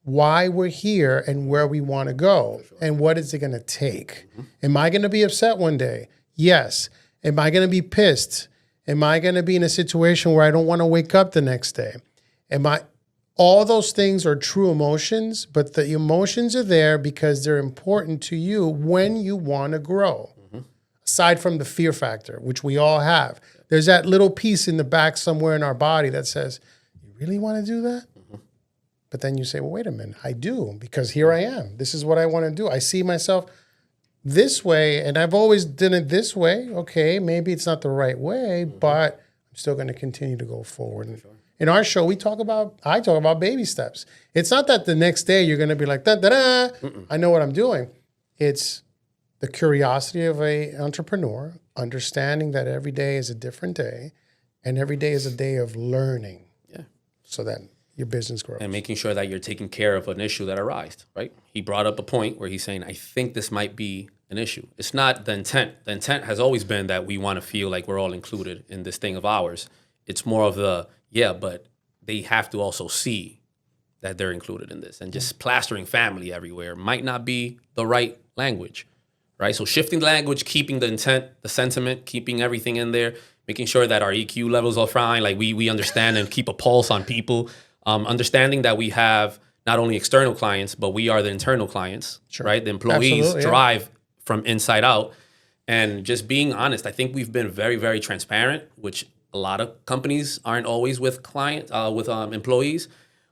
why we're here and where we want to go and what is it going to take. Am I going to be upset one day? Yes. Am I going to be pissed? Am I going to be in a situation where I don't want to wake up the next day? All those things are true emotions, but the emotions are there because they're important to you when you want to grow. Aside from the fear factor, which we all have. There's that little piece in the back somewhere in our body that says, you really want to do that? But then you say, well, wait a minute, I do, because here I am. This is what I want to do. I see myself this way, and I've always done it this way. Okay, maybe it's not the right way, but I'm still going to continue to go forward. And in our show, I talk about baby steps. It's not that the next day you're going to be like, da-da-da, I know what I'm doing. It's the curiosity of an entrepreneur, understanding that every day is a different day, and every day is a day of learning. So that your business grows. And making sure that you're taking care of an issue that arises, right? He brought up a point where he's saying, I think this might be an issue. It's not the intent. The intent has always been that we want to feel like we're all included in this thing of ours. It's more of but they have to also see that they're included in this. And just plastering family everywhere might not be the right language, right? So shifting the language, keeping the intent, the sentiment, keeping everything in there, making sure that our EQ levels are fine, like we understand and keep a pulse on people, understanding that we have not only external clients, but we are the internal clients, right? The employees drive from inside out. And just being honest, I think we've been very, very transparent, which a lot of companies aren't always with employees.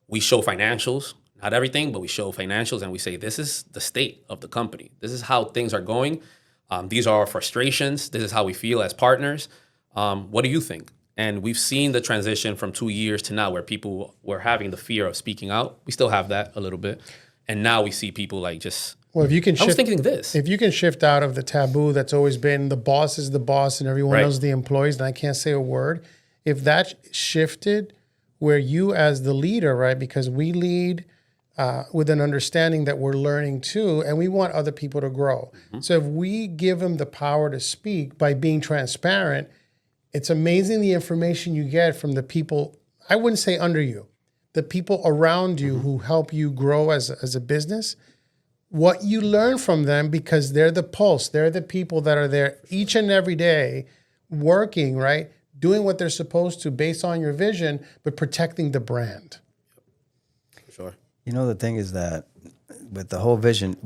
We show financials, not everything, but we show financials, and we say, this is the state of the company. This is how things are going. These are our frustrations. This is how we feel as partners. What do you think? And we've seen the transition from 2 years to now where people were having the fear of speaking out. We still have that a little bit. And now we see people like just, Well, if you can I was thinking this. if you can shift out of the taboo that's always been the boss is the boss and everyone Right. knows the employees and I can't say a word, if that shifted where you as the leader, right, because we lead with an understanding that we're learning too, and we want other people to grow. So if we give them the power to speak by being transparent, it's amazing the information you get from the people, I wouldn't say under you, the people around you who help you grow as a business, what you learn from them because they're the pulse. They're the people that are there each and every day working, right? Doing what they're supposed to based on your vision, but protecting the brand. Sure. You know, the thing is that with the whole vision,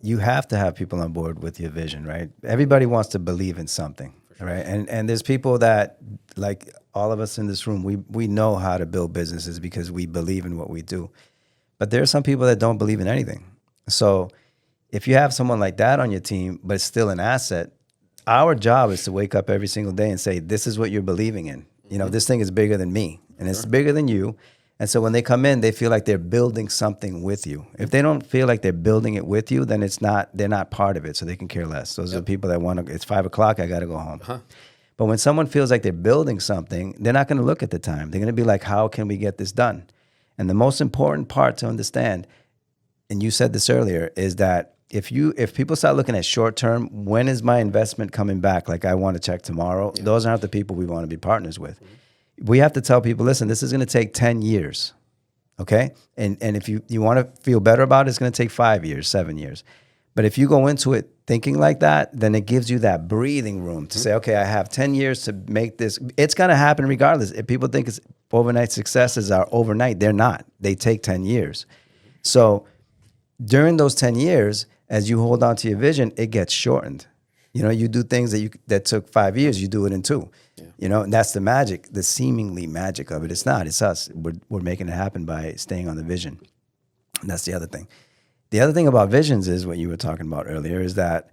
you have to have people on board with your vision, right? Everybody wants to believe in something, right? And there's people that, like all of us in this room, we know how to build businesses because we believe in what we do. But there are some people that don't believe in anything. So if you have someone like that on your team, but it's still an asset, our job is to wake up every single day and say, this is what you're believing in. You know, this thing is bigger than me and it's bigger than you. And so when they come in, they feel like they're building something with you. If they don't feel like they're building it with you, then they're not part of it. So they can care less. Those are the people that want to, it's 5 o'clock, I got to go home. But when someone feels like they're building something, they're not going to look at the time. They're going to be like, how can we get this done? And the most important part to understand, and you said this earlier, is that if people start looking at short term, when is my investment coming back? Like I want to check tomorrow. Those aren't the people we want to be partners with. We have to tell people, listen, this is going to take 10 years. Okay. And if you want to feel better about it, it's going to take 5 years, 7 years. But if you go into it thinking like that, then it gives you that breathing room to say, okay, I have 10 years to make this. It's going to happen regardless. If people think it's overnight successes are overnight, they're not. They take 10 years. So during those 10 years, as you hold on to your vision, it gets shortened. You know, you do things that took 5 years, you do it in 2. Yeah. You know, and that's the magic, the seemingly magic of it. It's not. It's us. We're making it happen by staying on the vision. And that's the other thing. The other thing about visions is what you were talking about earlier, is that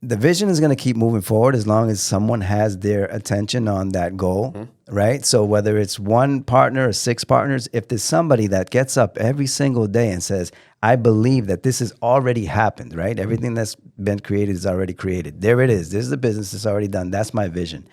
the vision is going to keep moving forward as long as someone has their attention on that goal, right? So whether it's one partner or 6 partners, if there's somebody that gets up every single day and says, I believe that this has already happened, right? Everything that's been created is already created. There it is. This is the business that's already done. That's my vision.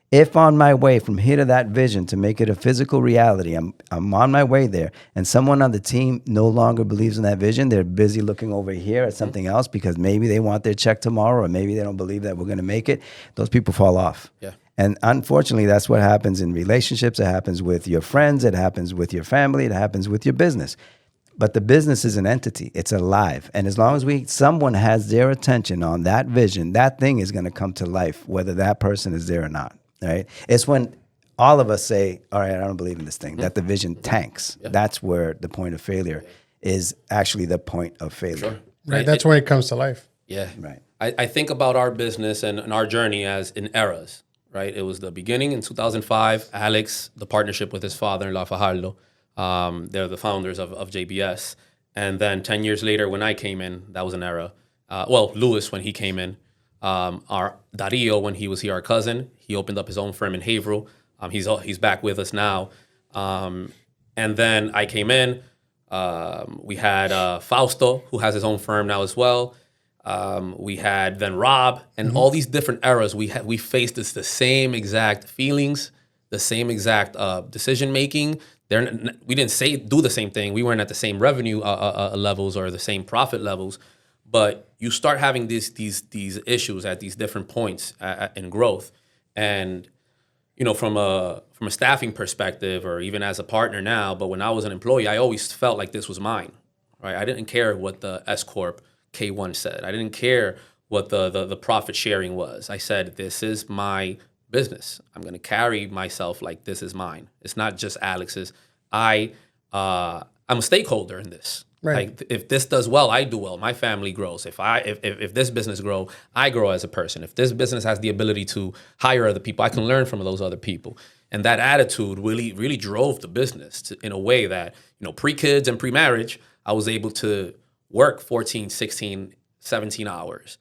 If on my way from here to that vision to make it a physical reality, I'm on my way there, and someone on the team no longer believes in that vision, they're busy looking over here at something else because maybe they want their check tomorrow or maybe they don't believe that we're going to make it, those people fall off. Yeah. And unfortunately, that's what happens in relationships. It happens with your friends. It happens with your family. It happens with your business. But the business is an entity. It's alive. And as long as someone has their attention on that vision, that thing is going to come to life, whether that person is there or not. Right? It's when all of us say, all right, I don't believe in this thing, that the vision tanks. Yeah. That's where the point of failure is actually the point of failure. Sure. Right. That's where it comes to life. Yeah. Right. I think about our business and our journey as in eras, right? It was the beginning in 2005, Alex, the partnership with his father-in-law, Fajardo. They're the founders of JBS. And then 10 years later, when I came in, that was an era. Louis, when he came in, our Dario, when he was here, our cousin, he opened up his own firm in Haverhill. He's back with us now. And then I came in. We had Fausto, who has his own firm now as well. We had then Rob, and all these different eras. We faced the same exact feelings, the same exact decision making. We didn't do the same thing. We weren't at the same revenue levels or the same profit levels. But you start having these issues at these different points in growth, and you know, from a staffing perspective, or even as a partner now. But when I was an employee, I always felt like this was mine, right? I didn't care what the S Corp K1 said. I didn't care what the profit sharing was. I said, this is my business. I'm going to carry myself like this is mine. It's not just Alex's. I I'm a stakeholder in this. Right. Like if this does well, I do well. My family grows. If this business grow, I grow as a person. If this business has the ability to hire other people, I can learn from those other people. And that attitude really drove the business in a way that, pre-kids and pre-marriage, I was able to work 14, 16, 17 hours,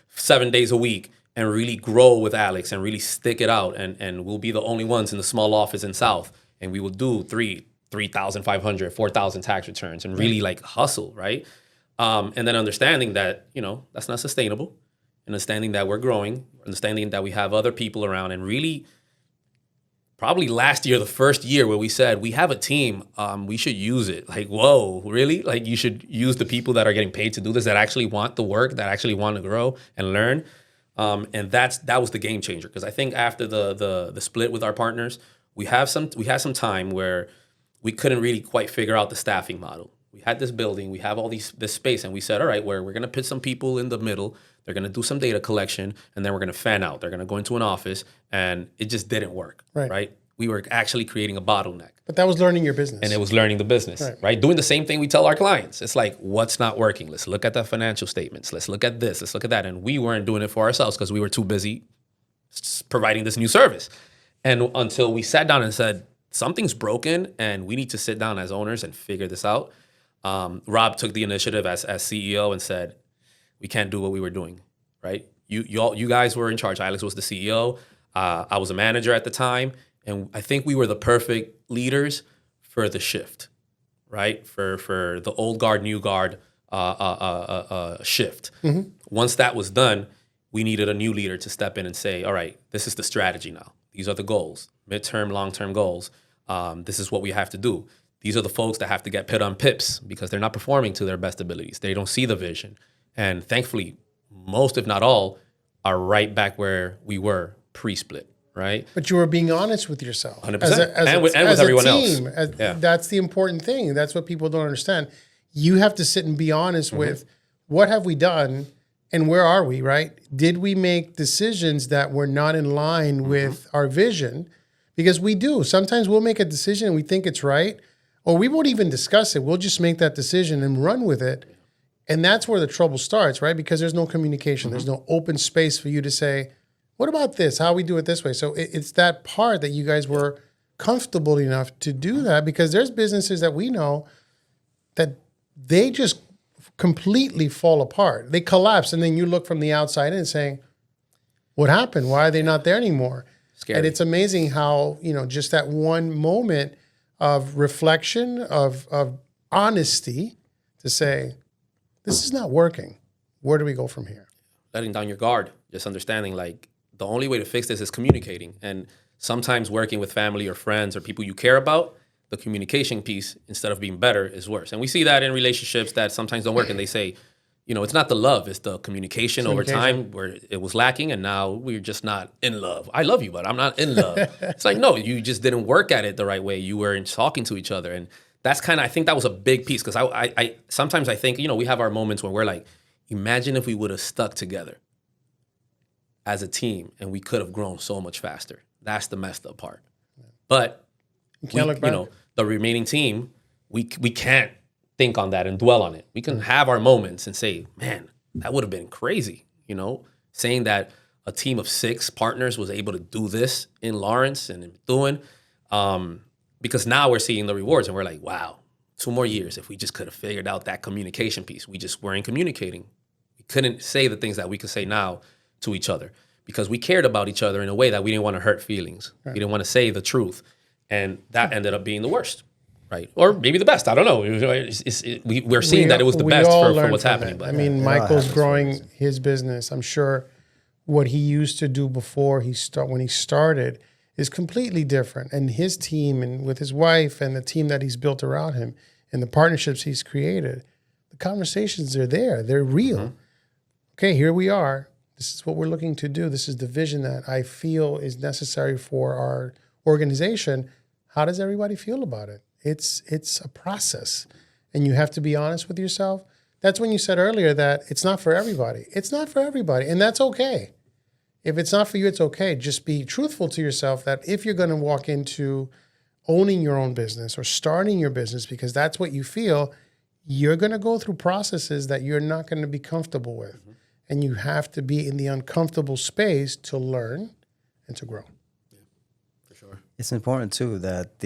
7 days a week, and really grow with Alex and really stick it out. And we'll be the only ones in the small office in South. And we will do 3,500, 4,000 tax returns and really like hustle, right? And then understanding that, that's not sustainable. Understanding that we're growing, understanding that we have other people around, and really probably last year, the first year where we said, we have a team, we should use it. Like, whoa, really? Like you should use the people that are getting paid to do this, that actually want the work, that actually want to grow and learn. And that was the game changer. Because I think after the split with our partners, we had some time where we couldn't really quite figure out the staffing model. We had this building, we have all this space, and we said, all right, we're going to put some people in the middle. They're going to do some data collection, and then we're going to fan out. They're going to go into an office, and it just didn't work, right? We were actually creating a bottleneck. But that was learning your business. And it was learning the business, right? Doing the same thing we tell our clients. It's like, what's not working? Let's look at the financial statements. Let's look at this. Let's look at that. And we weren't doing it for ourselves because we were too busy providing this new service. And until we sat down and said, something's broken, and we need to sit down as owners and figure this out. Rob took the initiative as CEO and said, we can't do what we were doing, right? You guys were in charge. Alex was the CEO. I was a manager at the time. And I think we were the perfect leaders for the shift, right? For the old guard, new guard shift. Mm-hmm. Once that was done, we needed a new leader to step in and say, all right, this is the strategy now. These are the goals, midterm, long-term goals. This is what we have to do. These are the folks that have to get put on pips because they're not performing to their best abilities. They don't see the vision. And thankfully, most, if not all, are right back where we were pre-split, right? But you were being honest with yourself. 100%. And with everyone else. That's the important thing. That's what people don't understand. You have to sit and be honest with what have we done and where are we, right? Did we make decisions that were not in line with our vision? Because we do. Sometimes we'll make a decision and we think it's right, or we won't even discuss it. We'll just make that decision and run with it. And that's where the trouble starts, right? Because there's no communication. There's no open space for you to say, what about this? How we do it this way? So it's that part that you guys were comfortable enough to do that, because there's businesses that we know that they just completely fall apart. They collapse. And then you look from the outside in and saying, what happened? Why are they not there anymore? Scary. And it's amazing how, just that one moment of reflection, of honesty to say, this is not working. Where do we go from here? Letting down your guard, just understanding like the only way to fix this is communicating. And sometimes working with family or friends or people you care about, the communication piece, instead of being better, is worse. And we see that in relationships that sometimes don't work. And they say, it's not the love, it's the communication over time where it was lacking. And now we're just not in love. I love you, but I'm not in love. It's like, no, you just didn't work at it the right way. You weren't talking to each other. And that's I think that was a big piece. Because I sometimes I think, we have our moments when we're like, imagine if we would have stuck together as a team and we could have grown so much faster. That's the messed up part. But the remaining team, we can't think on that and dwell on it. We can have our moments and say, man, that would have been crazy. Saying that a team of 6 partners was able to do this in Lawrence and in Methuen, because now we're seeing the rewards and we're like, wow, 2 more years. If we just could have figured out that communication piece, we just weren't communicating. We couldn't say the things that we could say now to each other because we cared about each other in a way that we didn't want to hurt feelings. Right. We didn't want to say the truth. And that ended up being the worst, right? Or maybe the best. I don't know. We're seeing that it was the best for what's happening. But Michael's growing his business. I'm sure what he used to do before when he started is completely different. And his team and with his wife and the team that he's built around him and the partnerships he's created, the conversations are there. They're real. Mm-hmm. Okay, here we are. This is what we're looking to do. This is the vision that I feel is necessary for our organization. How does everybody feel about it? It's a process, and you have to be honest with yourself. That's when you said earlier that it's not for everybody. It's not for everybody, and that's okay. If it's not for you, it's okay. Just be truthful to yourself that if you're going to walk into owning your own business or starting your business because that's what you feel, you're going to go through processes that you're not going to be comfortable with. Mm-hmm. And you have to be in the uncomfortable space to learn and to grow. Yeah, for sure. It's important too that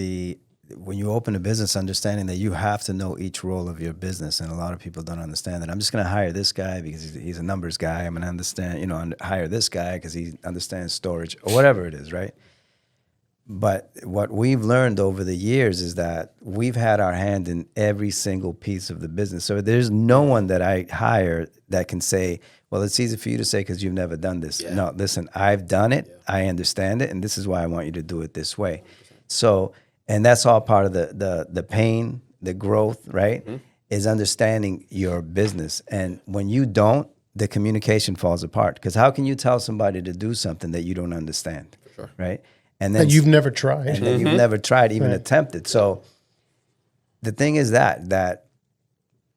when you open a business, understanding that you have to know each role of your business, and a lot of people don't understand that. I'm just going to hire this guy because he's a numbers guy. I'm going to understand, hire this guy because he understands storage or whatever it is, right? But what we've learned over the years is that we've had our hand in every single piece of the business. So there's no one that I hire that can say, well, it's easy for you to say because you've never done this. Yeah. No, listen, I've done it. Yeah. I understand it. And this is why I want you to do it this way. 100%. So, and that's all part of the pain, the growth, right? Mm-hmm. Is understanding your business. And when you don't, the communication falls apart. Because how can you tell somebody to do something that you don't understand, for sure. Right? And then that you've never tried. And that you've never tried, even attempted. So the thing is that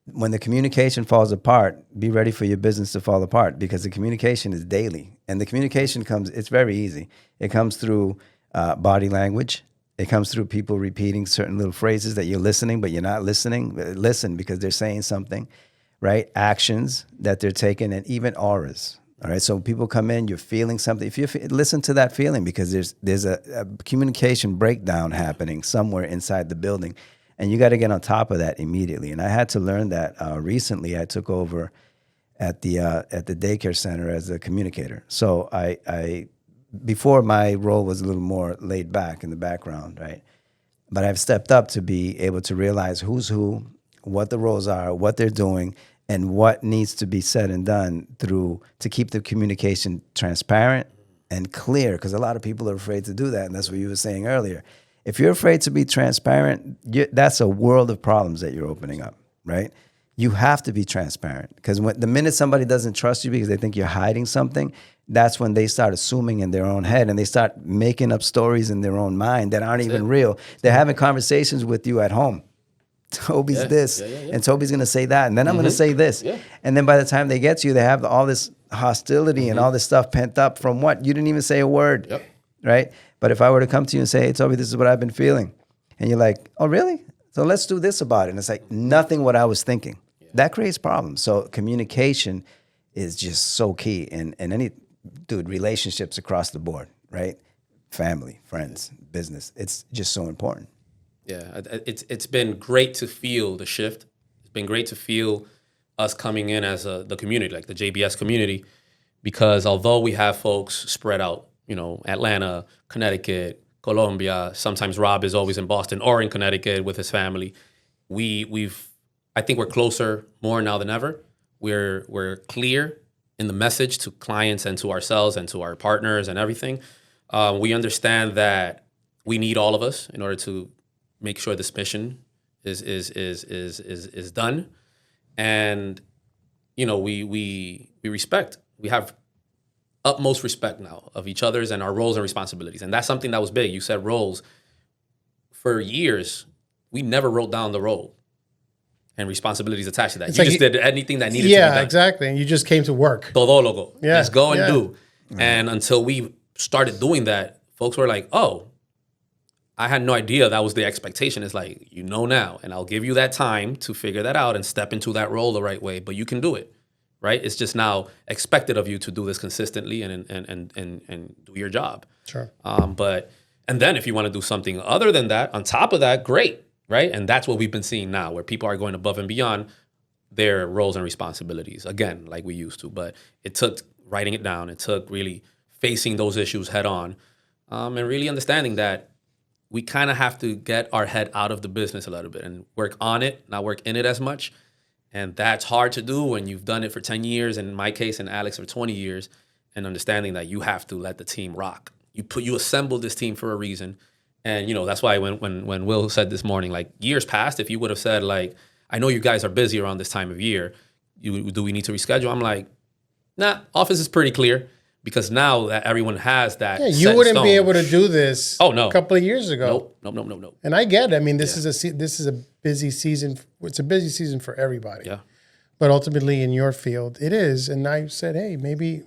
when the communication falls apart, be ready for your business to fall apart because the communication is daily. And the communication it's very easy. It comes through body language. It comes through people repeating certain little phrases that you're listening, but you're not listening. Listen because they're saying something, right? Actions that they're taking and even auras. All right, so people come in, you're feeling something. If you listen to that feeling because there's a communication breakdown happening somewhere inside the building, and you got to get on top of that immediately. And I had to learn that recently. I took over at the daycare center as a communicator. So I before my role was a little more laid back in the background, right? But I've stepped up to be able to realize who's who, what the roles are, what they're doing, and what needs to be said and done to keep the communication transparent and clear, because a lot of people are afraid to do that, and that's what you were saying earlier. If you're afraid to be transparent, that's a world of problems that you're opening up, right? You have to be transparent, because the minute somebody doesn't trust you because they think you're hiding something, that's when they start assuming in their own head and they start making up stories in their own mind that aren't even real. They're having conversations with you at home. Toby's this, and Toby's going to say that, and then I'm going to say this. Yeah. And then by the time they get to you, they have all this hostility and all this stuff pent up from what? You didn't even say a word, right? But if I were to come to you and say, hey, Toby, this is what I've been feeling. And you're like, oh, really? So let's do this about it. And it's like nothing what I was thinking. Yeah. That creates problems. So communication is just so key in relationships across the board, right? Family, friends, business. It's just so important. Yeah, it's been great to feel the shift. It's been great to feel us coming in as the community, like the JBS community, because although we have folks spread out, Atlanta, Connecticut, Colombia, sometimes Rob is always in Boston or in Connecticut with his family. I think we're closer more now than ever. We're clear in the message to clients and to ourselves and to our partners and everything. We understand that we need all of us in order to make sure this mission is done, and we respect. We have utmost respect now of each other's and our roles and responsibilities, and that's something that was big. You said roles. For years, we never wrote down the role and responsibilities attached to that. You just did anything that needed to be done. Yeah, exactly. And you just came to work. Todo loco. Yeah, just go and do. Mm-hmm. And until we started doing that, folks were like, oh. I had no idea that was the expectation. It's like, now, and I'll give you that time to figure that out and step into that role the right way, but you can do it, right? It's just now expected of you to do this consistently and do your job. Sure. And then if you want to do something other than that, on top of that, great, right? And that's what we've been seeing now, where people are going above and beyond their roles and responsibilities, again, like we used to. But it took writing it down. It took really facing those issues head on, and really understanding that we kind of have to get our head out of the business a little bit and work on it, not work in it as much. And that's hard to do when you've done it for 10 years, and in my case, and Alex for 20 years, and understanding that you have to let the team rock. You assembled this team for a reason. And, that's why when Will said this morning, like years past, if you would have said, like, I know you guys are busy around this time of year, do we need to reschedule? I'm like, nah, office is pretty clear. Because now that everyone has that, you wouldn't be able to do this. Oh, no. A couple of years ago. Nope. And I get it. I mean, this is a busy season. It's a busy season for everybody. Yeah. But ultimately, in your field, it is. And I said, hey, maybe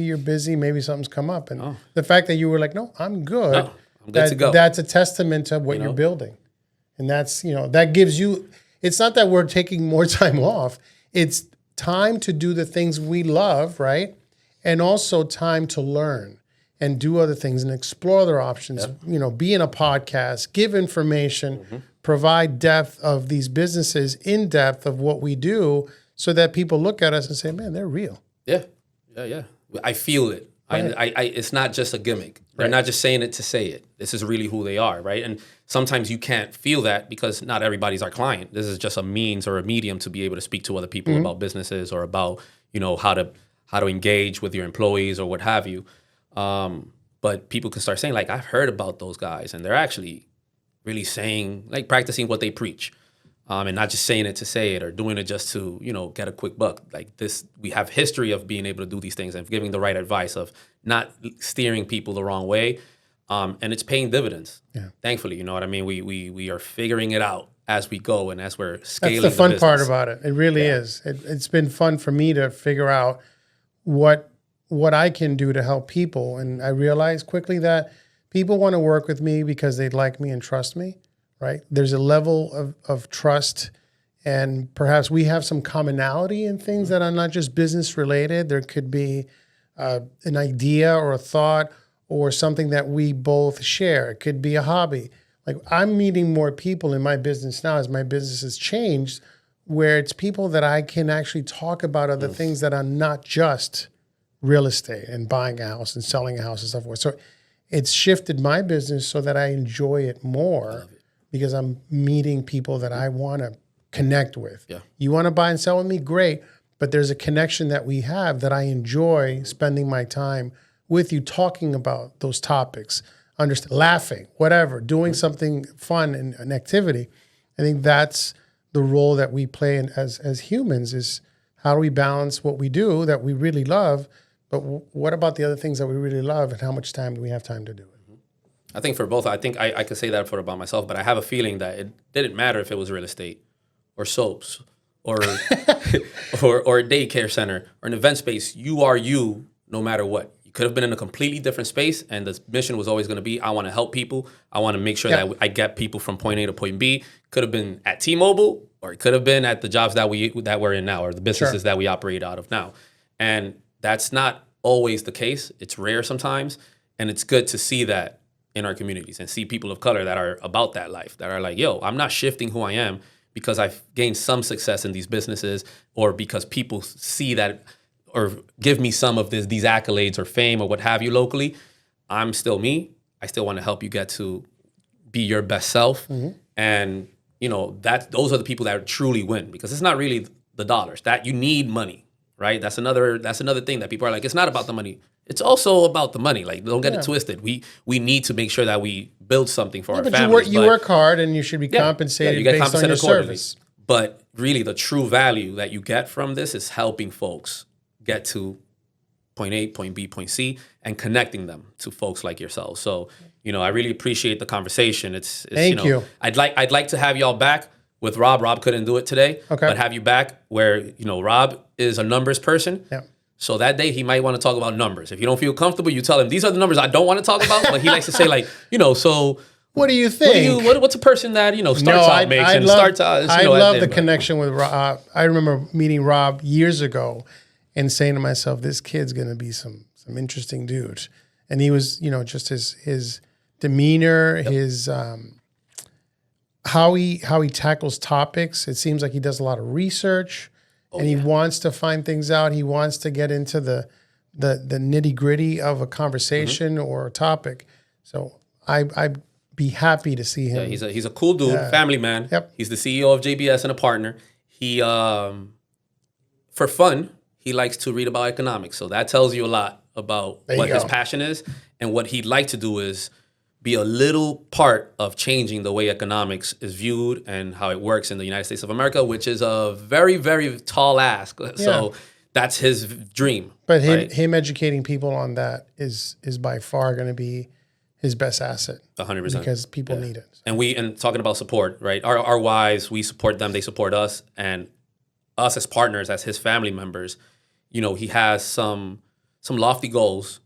you're busy. Maybe something's come up. And the fact that you were like, no, I'm good. I'm good to go. That's a testament to what you're building. And that's, that gives you, it's not that we're taking more time off. It's time to do the things we love, right? And also time to learn and do other things and explore other options, be in a podcast, give information, provide depth of these businesses, in depth of what we do so that people look at us and say, man, they're real. Yeah. I feel it. Right. It's not just a gimmick. They're not just saying it to say it. This is really who they are, right? And sometimes you can't feel that because not everybody's our client. This is just a means or a medium to be able to speak to other people about businesses or about, how to engage with your employees or what have you. But people can start saying, like, I've heard about those guys, and they're actually really saying, like, practicing what they preach. And not just saying it to say it or doing it just to, get a quick buck. Like this, we have history of being able to do these things and giving the right advice of not steering people the wrong way. And it's paying dividends. Yeah. Thankfully, you know what I mean? We are figuring it out as we go and as we're scaling. That's the fun part about it. It really is. It's been fun for me to figure out what I can do to help people. And I realized quickly that people want to work with me because they like me and trust me. Right? There's a level of trust, and perhaps we have some commonality in things that are not just business related. There could be an idea or a thought or something that we both share. It could be a hobby. Like I'm meeting more people in my business now as my business has changed, where it's people that I can actually talk about other things that are not just real estate and buying a house and selling a house and so forth. So it's shifted my business so that I enjoy it more. Because I'm meeting people that I want to connect with. Yeah. You want to buy and sell with me? Great. But there's a connection that we have that I enjoy spending my time with you talking about those topics, laughing, whatever, doing something fun and an activity. I think that's the role that we play as humans is how do we balance what we do that we really love, but what about the other things that we really love and how much time do we have time to do it? I think for both, I think I could say that about myself, but I have a feeling that it didn't matter if it was real estate or soaps or or a daycare center or an event space. You are you no matter what. You could have been in a completely different space, and the mission was always going to be, I want to help people. I want to make sure that I get people from point A to point B. Could have been at T-Mobile, or it could have been at the jobs that we're in now, or the businesses that we operate out of now. And that's not always the case. It's rare sometimes, and it's good to see that in our communities and see people of color that are about that life, that are like, yo, I'm not shifting who I am because I've gained some success in these businesses or because people see that or give me some of these accolades or fame or what have you locally. I'm still me. I still want to help you get to be your best self. And, those are the people that truly win because it's not really the dollars that you need money, right? That's another thing that people are like, it's not about the money. It's also about the money. Like, don't get it twisted. We need to make sure that we build something for our families. You work hard, and you should be compensated based on your service. But really, the true value that you get from this is helping folks get to point A, point B, point C, and connecting them to folks like yourselves. So, I really appreciate the conversation. Thank you. I'd like to have y'all back with Rob. Rob couldn't do it today, but have you back where Rob is a numbers person. Yeah. So that day he might want to talk about numbers. If you don't feel comfortable, you tell him these are the numbers I don't want to talk about. But he likes to say so. What do you think? What's a person that starts out makes and starts out? I love the connection with Rob. I remember meeting Rob years ago and saying to myself, this kid's going to be some interesting dude. And he was just his demeanor, his how he tackles topics. It seems like he does a lot of research. And he wants to find things out. He wants to get into the nitty gritty of a conversation or a topic. So I'd be happy to see him. Yeah, he's a cool dude, family man. Yep. He's the CEO of JBS and a partner. He for fun, he likes to read about economics. So that tells you a lot about what his passion is. And what he'd like to do is be a little part of changing the way economics is viewed and how it works in the United States of America, which is a very, very tall ask. So that's his dream. But him educating people on that is by far going to be his best asset. 100%. Because people need it. And talking about support, right? Our wives, we support them, they support us. And us as partners, as his family members, he has some lofty goals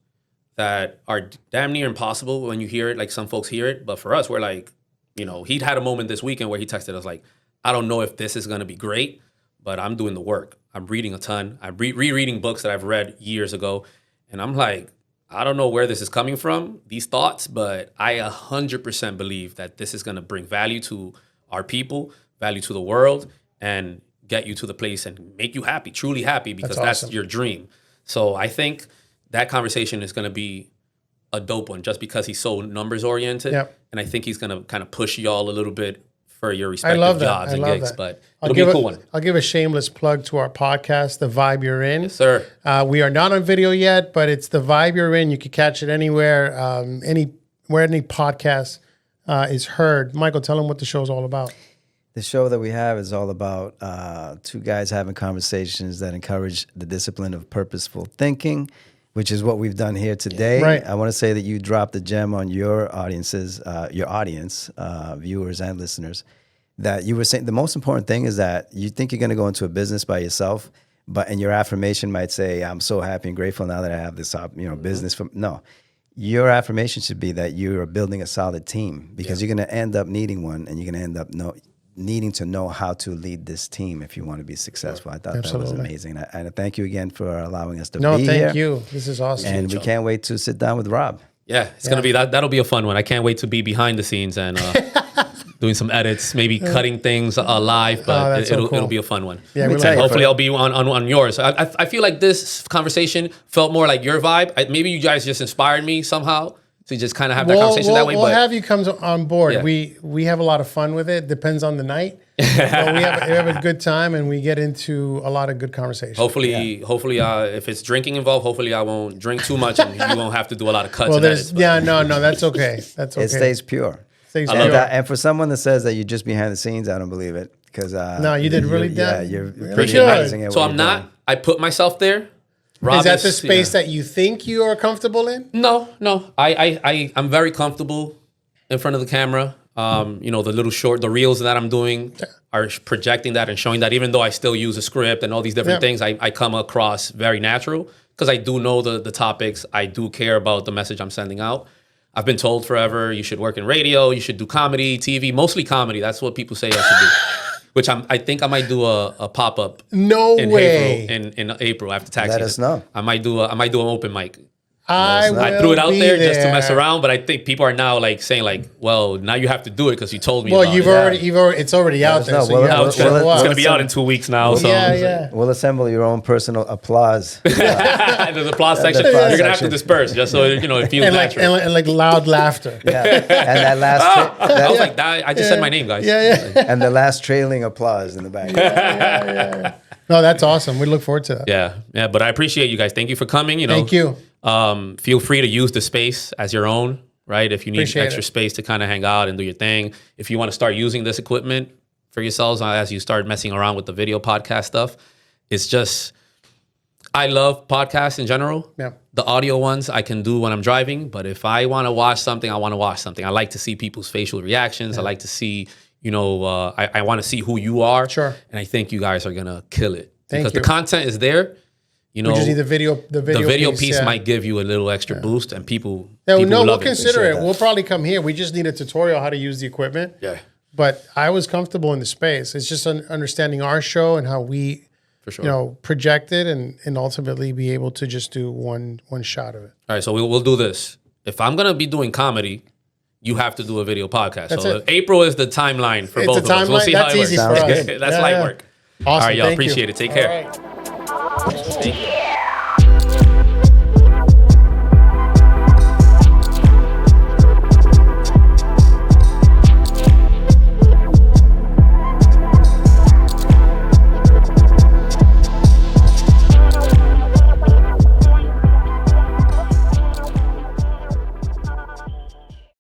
that are damn near impossible when you hear it. Like some folks hear it, but for us, we're like, he'd had a moment this weekend where he texted us like, I don't know if this is going to be great, but I'm doing the work. I'm reading a ton. I'm rereading books that I've read years ago. And I'm like, I don't know where this is coming from, these thoughts, but I 100% believe that this is going to bring value to our people, value to the world, and get you to the place and make you happy, truly happy, because that's your dream. So I think that conversation is going to be a dope one just because he's so numbers oriented. Yep. And I think he's going to kind of push y'all a little bit for your respective jobs and gigs. But it'll be a cool one. I'll give a shameless plug to our podcast, The Vibe You're In. Yes, sir. We are not on video yet, but it's The Vibe You're In. You can catch it anywhere, where any podcast is heard. Michael, tell them what the show's all about. The show that we have is all about two guys having conversations that encourage the discipline of purposeful thinking, which is what we've done here today. Right. I want to say that you dropped a gem on your audiences, viewers and listeners, that you were saying the most important thing is that you think you're going to go into a business by yourself, and your affirmation might say, I'm so happy and grateful now that I have this business. No, your affirmation should be that you are building a solid team, because you're going to end up needing one, and you're going to end up needing to know how to lead this team if you want to be successful. I thought that was amazing. And thank you again for allowing us to be here. No, thank you. This is awesome. And we can't wait to sit down with Rob. Yeah, it's gonna be that'll be a fun one. I can't wait to be behind the scenes and doing some edits, maybe cutting things live, but it'll be a fun one. Yeah, hopefully I'll be on yours. I feel like this conversation felt more like your vibe. Maybe you guys just inspired me somehow to just kind of have that conversation that way. We'll have you come on board. Yeah. We have a lot of fun with it. Depends on the night. But we have a good time, and we get into a lot of good conversations. Hopefully, if it's drinking involved, hopefully I won't drink too much, and you won't have to do a lot of cuts. No, that's okay. That's okay. It stays pure. And for someone that says that you're just behind the scenes, I don't believe it, because no, you did really that. You're pretty amazing at so what I'm you're not. doing. I put myself there. Is that the space that you think you are comfortable in? No. I'm very comfortable in front of the camera. The reels that I'm doing are projecting that and showing that, even though I still use a script and all these different things, I come across very natural because I do know the topics. I do care about the message I'm sending out. I've been told forever, you should work in radio, you should do comedy, TV, mostly comedy. That's what people say I should do. Which I think I might do a pop-up. No way. In April after tax Let season. us know. I might do an open mic. I threw it out there just to mess around, but I think people are now like saying like, well, now you have to do it because you told me. Well, it's already out there. It's going to be out in 2 weeks now. We'll assemble your own personal applause. There's an applause section. You're going to have to disperse just so it feels natural. And like loud laughter. Yeah. And that last. I was like, I just said my name, guys. Yeah. And the last trailing applause in the back. Yeah. No, that's awesome. We look forward to that. Yeah. But I appreciate you guys. Thank you for coming. Thank you. Feel free to use the space as your own, right? If you need extra space to kind of hang out and do your thing. If you want to start using this equipment for yourselves as you start messing around with the video podcast stuff, it's just, I love podcasts in general. Yeah. The audio ones I can do when I'm driving, but if I want to watch something, I want to watch something. I like to see people's facial reactions. I like to see, I want to see who you are. Sure. And I think you guys are going to kill it. Thank you. The content is there. We just need the video piece might give you a little extra boost, and people. We'll consider it. We'll probably come here. We just need a tutorial how to use the equipment. Yeah. But I was comfortable in the space. It's just understanding our show and how we, project it and ultimately be able to just do one shot of it. All right, so we'll do this. If I'm gonna be doing comedy, you have to do a video podcast. That's it. April is the timeline for both of us. We'll see how it works. That's easy for us. That's light work. Awesome. All right, y'all. Thank Appreciate you. it. Take care. All right.